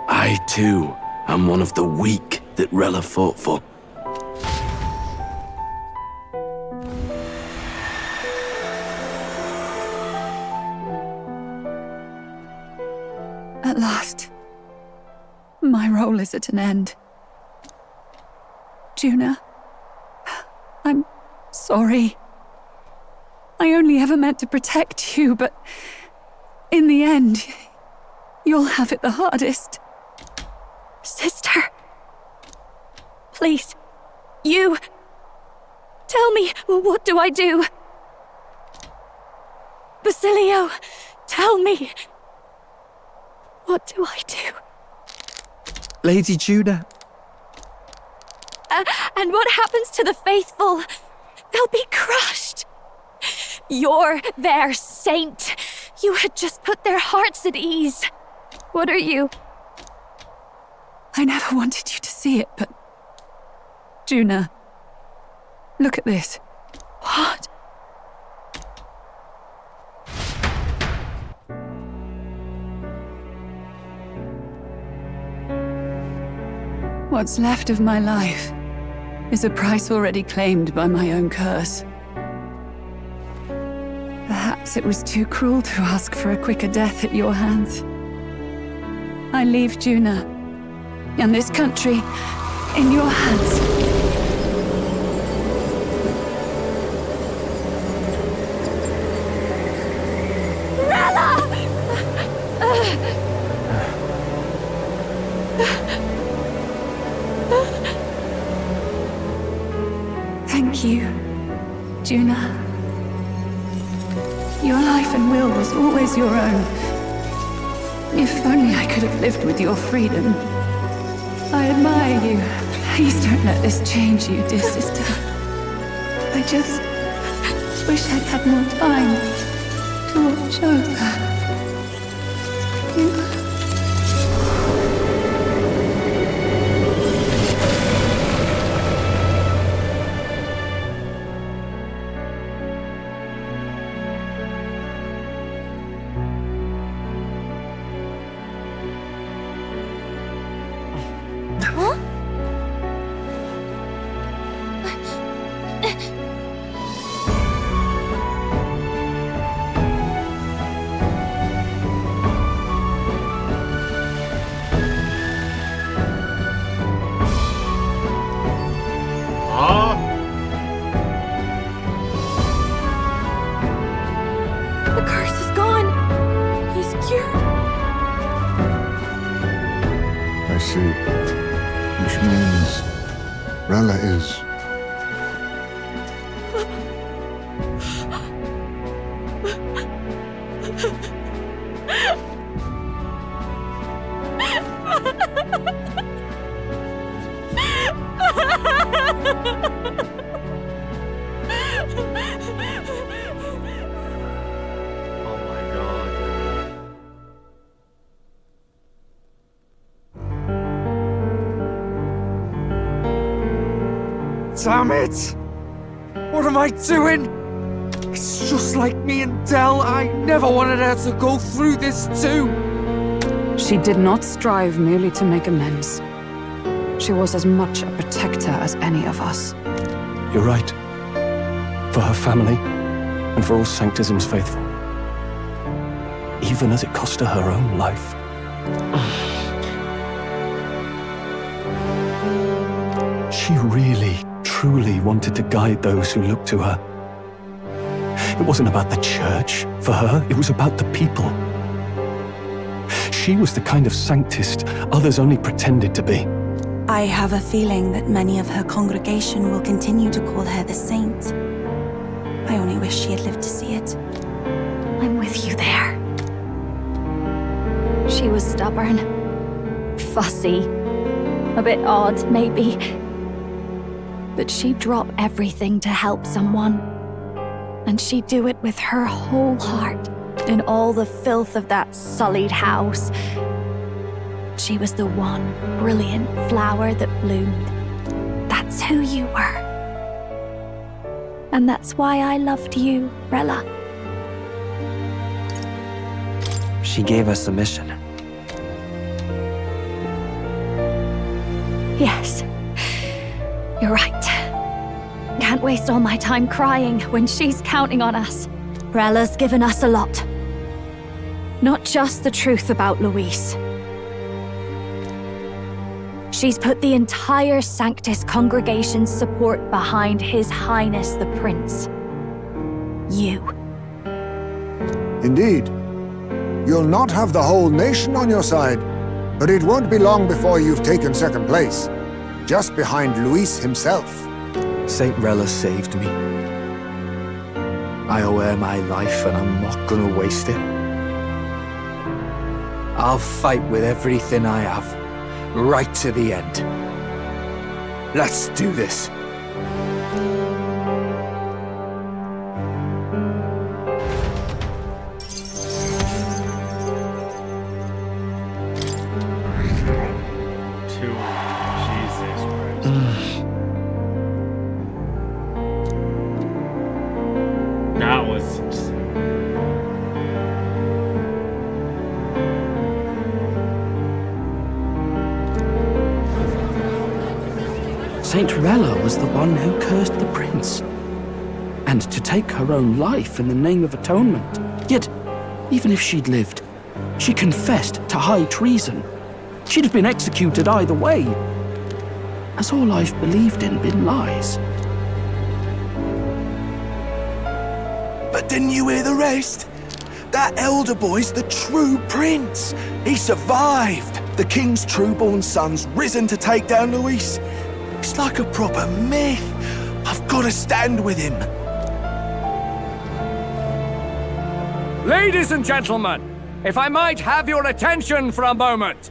I too am one of the weak that Rella fought for. At last, my role is at an end. Juna, I'm sorry. I only ever meant to protect you, but in the end, you'll have it the hardest. Sister, please, you... Tell me, what do I do? Basilio, tell me. What do I do? Lady Juna. And what happens to the faithful? They'll be crushed. You're their saint. You had just put their hearts at ease. What are you? I never wanted you to see it, but... Juna, look at this. What? What's left of my life is a price already claimed by my own curse. Perhaps it was too cruel to ask for a quicker death at your hands. I leave Juna and this country in your hands. Thank you, Juna. Your life and will was always your own. If only I could have lived with your freedom. I admire you. Please don't let this change you, dear sister. I just wish I'd had more time to watch over you. The curse is gone. He's cured. I see. Which means Rella is... Damn it! What am I doing? It's just like me and Del. I never wanted her to go through this too. She did not strive merely to make amends. She was as much a protector as any of us. You're right. For her family, and for all Sanctism's faithful. Even as it cost her her own life. She really truly wanted to guide those who looked to her. It wasn't about the church for her, it was about the people. She was the kind of sanctist others only pretended to be. I have a feeling that many of her congregation will continue to call her the saint. I only wish she had lived to see it. I'm with you there. She was stubborn, fussy, a bit odd, maybe. But she'd drop everything to help someone. And she'd do it with her whole heart, in all the filth of that sullied house. She was the one brilliant flower that bloomed. That's who you were. And that's why I loved you, Rella. She gave us a mission. Yes, you're right. Can't waste all my time crying when she's counting on us. Rella's given us a lot. Not just the truth about Luis. She's put the entire Sanctus congregation's support behind His Highness the Prince. You. Indeed. You'll not have the whole nation on your side, but it won't be long before you've taken second place, just behind Luis himself. Saint Rella saved me. I owe her my life and I'm not gonna waste it. I'll fight with everything I have, right to the end. Let's do this. Saint Rella was the one who cursed the prince. And to take her own life in the name of atonement. Yet, even if she'd lived, she confessed to high treason. She'd have been executed either way. Has all I've believed in been lies? But didn't you hear the rest? That elder boy's the true prince. He survived. The king's true-born son's risen to take down Luis. It's like a proper myth. I've got to stand with him. Ladies and gentlemen, if I might have your attention for a moment.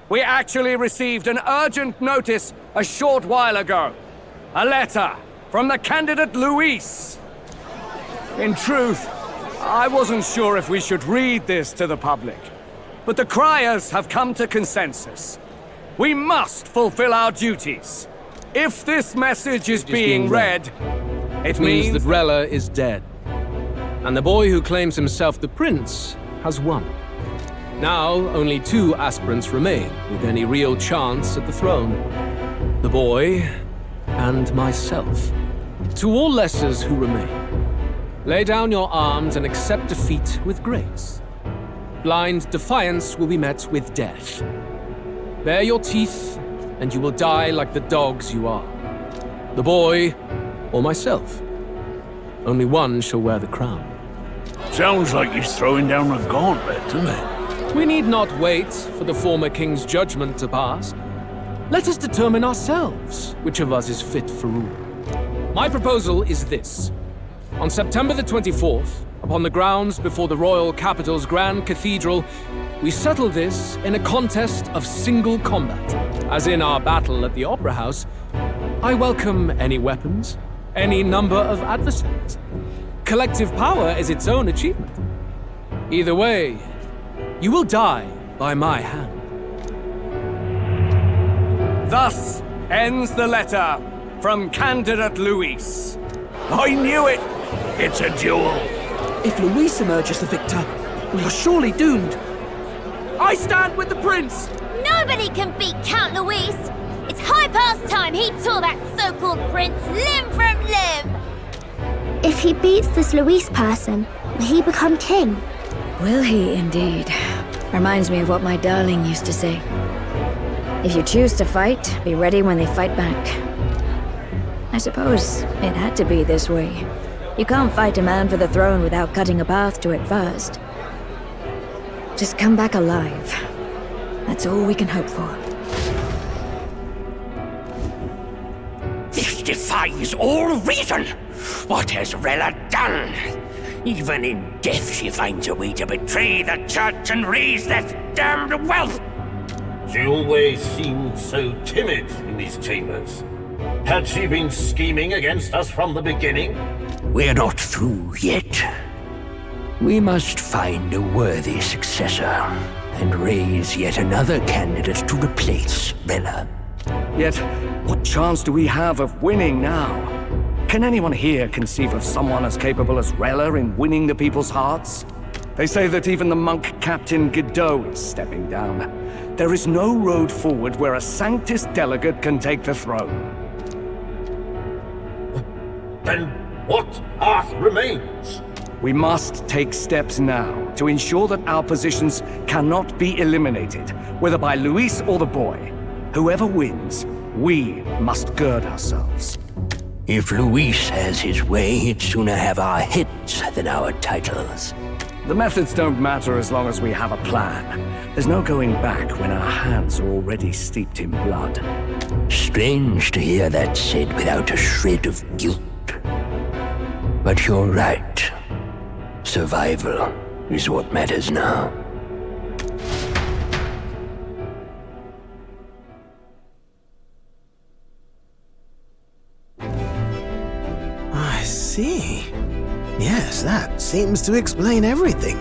We actually received an urgent notice a short while ago. A letter from the candidate Luis. In truth, I wasn't sure if we should read this to the public, but the criers have come to consensus. We must fulfill our duties. If this message is being read, it means that Rella is dead. And the boy who claims himself the prince has won. Now, only 2 aspirants remain with any real chance at the throne. The boy and myself. To all lessers who remain, lay down your arms and accept defeat with grace. Blind defiance will be met with death. Bare your teeth, and you will die like the dogs you are. The boy, or myself. Only one shall wear the crown. Sounds like he's throwing down a gauntlet, doesn't it? We need not wait for the former king's judgment to pass. Let us determine ourselves which of us is fit for rule. My proposal is this. On September the 24th, upon the grounds before the royal capital's Grand Cathedral, we settle this in a contest of single combat. As in our battle at the Opera House, I welcome any weapons, any number of adversaries. Collective power is its own achievement. Either way, you will die by my hand. Thus ends the letter from candidate Luis. I knew it! It's a duel. If Luis emerges the victor, we are surely doomed. I stand with the prince! Nobody can beat Count Luis! It's high past time he tore that so-called prince limb from limb! If he beats this Luis person, will he become king? Will he indeed? Reminds me of what my darling used to say. If you choose to fight, be ready when they fight back. I suppose it had to be this way. You can't fight a man for the throne without cutting a path to it first. Just come back alive. That's all we can hope for. This defies all reason! What has Rella done? Even in death she finds a way to betray the church and raise that damned wealth! She always seemed so timid in these chambers. Had she been scheming against us from the beginning? We're not through yet. We must find a worthy successor and raise yet another candidate to replace Rella. Yet, what chance do we have of winning now? Can anyone here conceive of someone as capable as Rella in winning the people's hearts? They say that even the monk Captain Godot is stepping down. There is no road forward where a Sanctus delegate can take the throne. Then what path remains? We must take steps now to ensure that our positions cannot be eliminated, whether by Luis or the boy. Whoever wins, we must gird ourselves. If Luis has his way, he'd sooner have our heads than our titles. The methods don't matter as long as we have a plan. There's no going back when our hands are already steeped in blood. Strange to hear that said without a shred of guilt. But you're right. Survival is what matters now. I see. Yes, that seems to explain everything.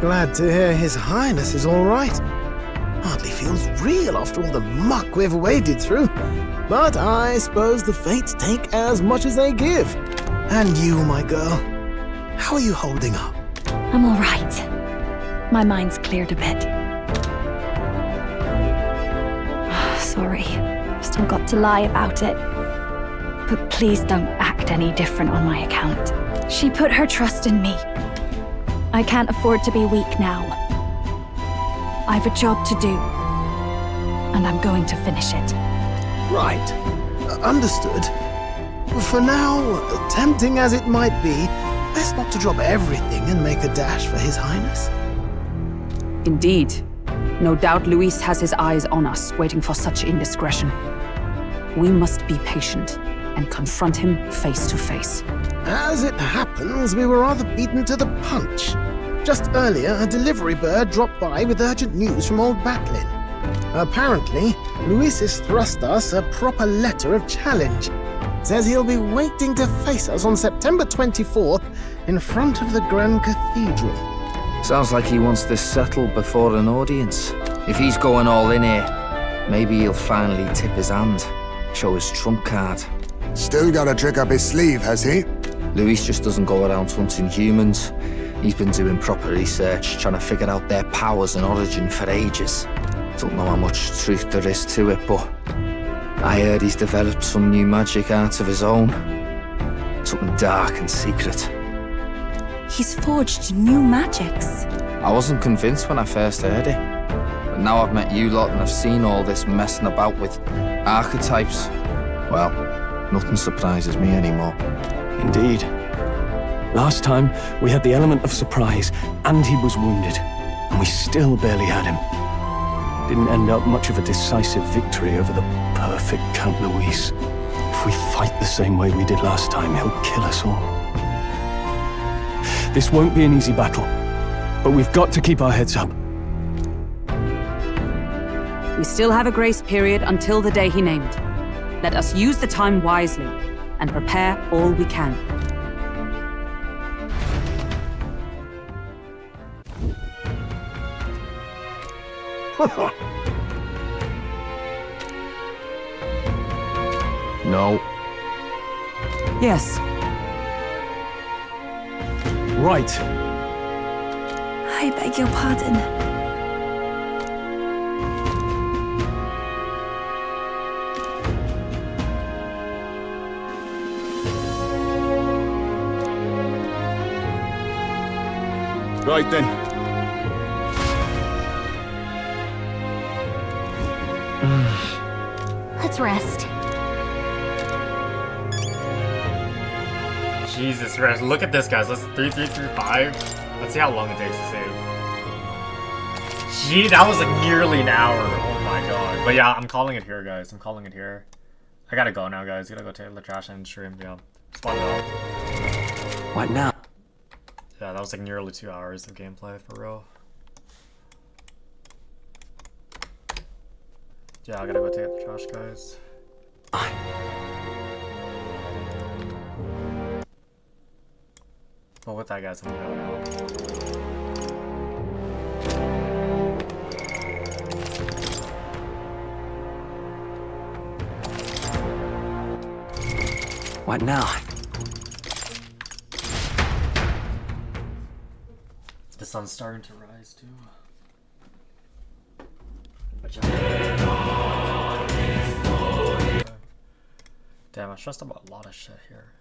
Glad to hear His Highness is all right. Hardly feels real after all the muck we've waded through. But I suppose the fates take as much as they give. And you, my girl, how are you holding up? I'm all right. My mind's cleared a bit. Sorry, still got to lie about it. But please don't act any different on my account. She put her trust in me. I can't afford to be weak now. I've a job to do, and I'm going to finish it. Right. Understood. For now, tempting as it might be, best not to drop everything and make a dash for His Highness. Indeed. No doubt Luis has his eyes on us, waiting for such indiscretion. We must be patient and confront him face to face. As it happens, we were rather beaten to the punch. Just earlier, a delivery bird dropped by with urgent news from old Batlin. Apparently, Luis has thrust us a proper letter of challenge. Says he'll be waiting to face us on September 24th in front of the Grand Cathedral. Sounds like he wants this settled before an audience. If he's going all in here, maybe he'll finally tip his hand, show his trump card. Still got a trick up his sleeve, has he? Luis just doesn't go around hunting humans. He's been doing proper research, trying to figure out their powers and origin for ages. Don't know how much truth there is to it, but I heard he's developed some new magic art of his own. Something dark and secret. He's forged new magics. I wasn't convinced when I first heard it. But now I've met you lot and I've seen all this messing about with archetypes. Well, nothing surprises me anymore. Indeed. Last time, we had the element of surprise, and he was wounded, and we still barely had him. Didn't end up much of a decisive victory over the perfect Count Luis. If we fight the same way we did last time, he'll kill us all. This won't be an easy battle, but we've got to keep our heads up. We still have a grace period until the day he named. Let us use the time wisely and prepare all we can. No. Yes. Right. I beg your pardon. Right then. Let's rest. Jesus Christ, look at this, guys. Let's 3335. Let's see how long it takes to save. Gee, that was like nearly an hour. Oh my god. But yeah, I'm calling it here, guys. I'm calling it here. I gotta go now, guys. Gotta go take the trash and stream. Yeah. Spot it out. What now? Yeah, that was like nearly 2 hours of gameplay, for real. Yeah, I gotta go take out the trash, guys. But with that, guys, I'm gonna go now. What now? The sun's starting to rise too. Damn, I'm stressed about a lot of shit here.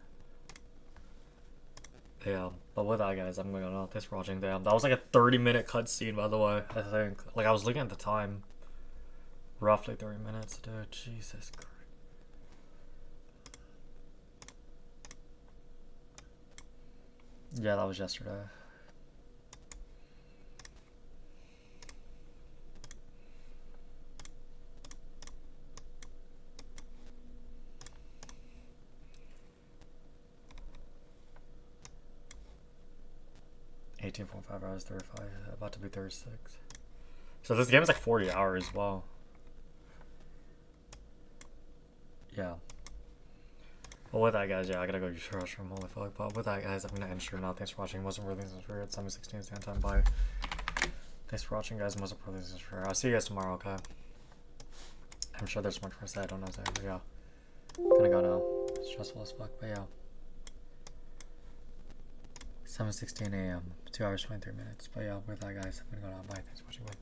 Yeah, but with that, guys, I'm going to go. Thanks for watching. Damn, that was like a 30-minute cutscene, by the way. I think. Like, I was looking at the time. Roughly 30 minutes, dude. Jesus Christ. Yeah, that was yesterday. .5 hours, 35, about to be 36. So this game is like 40 hours, wow. Yeah. But with that, guys, yeah, I gotta go use the restroom, holy fuck. But with that, guys, I'm gonna end stream now. Thanks for watching. Most importantly, this is weird. 7:16 stand time. Bye. Thanks for watching, guys. Most importantly, this is weird. I'll see you guys tomorrow, okay? I'm sure there's much more to say. I don't know, but yeah. Gonna go now. It's stressful as fuck, but yeah. 7:16 a.m. 2 hours 23 minutes. But yeah, with that, guys, I'm gonna go now. Bye. Thanks for watching. Bye.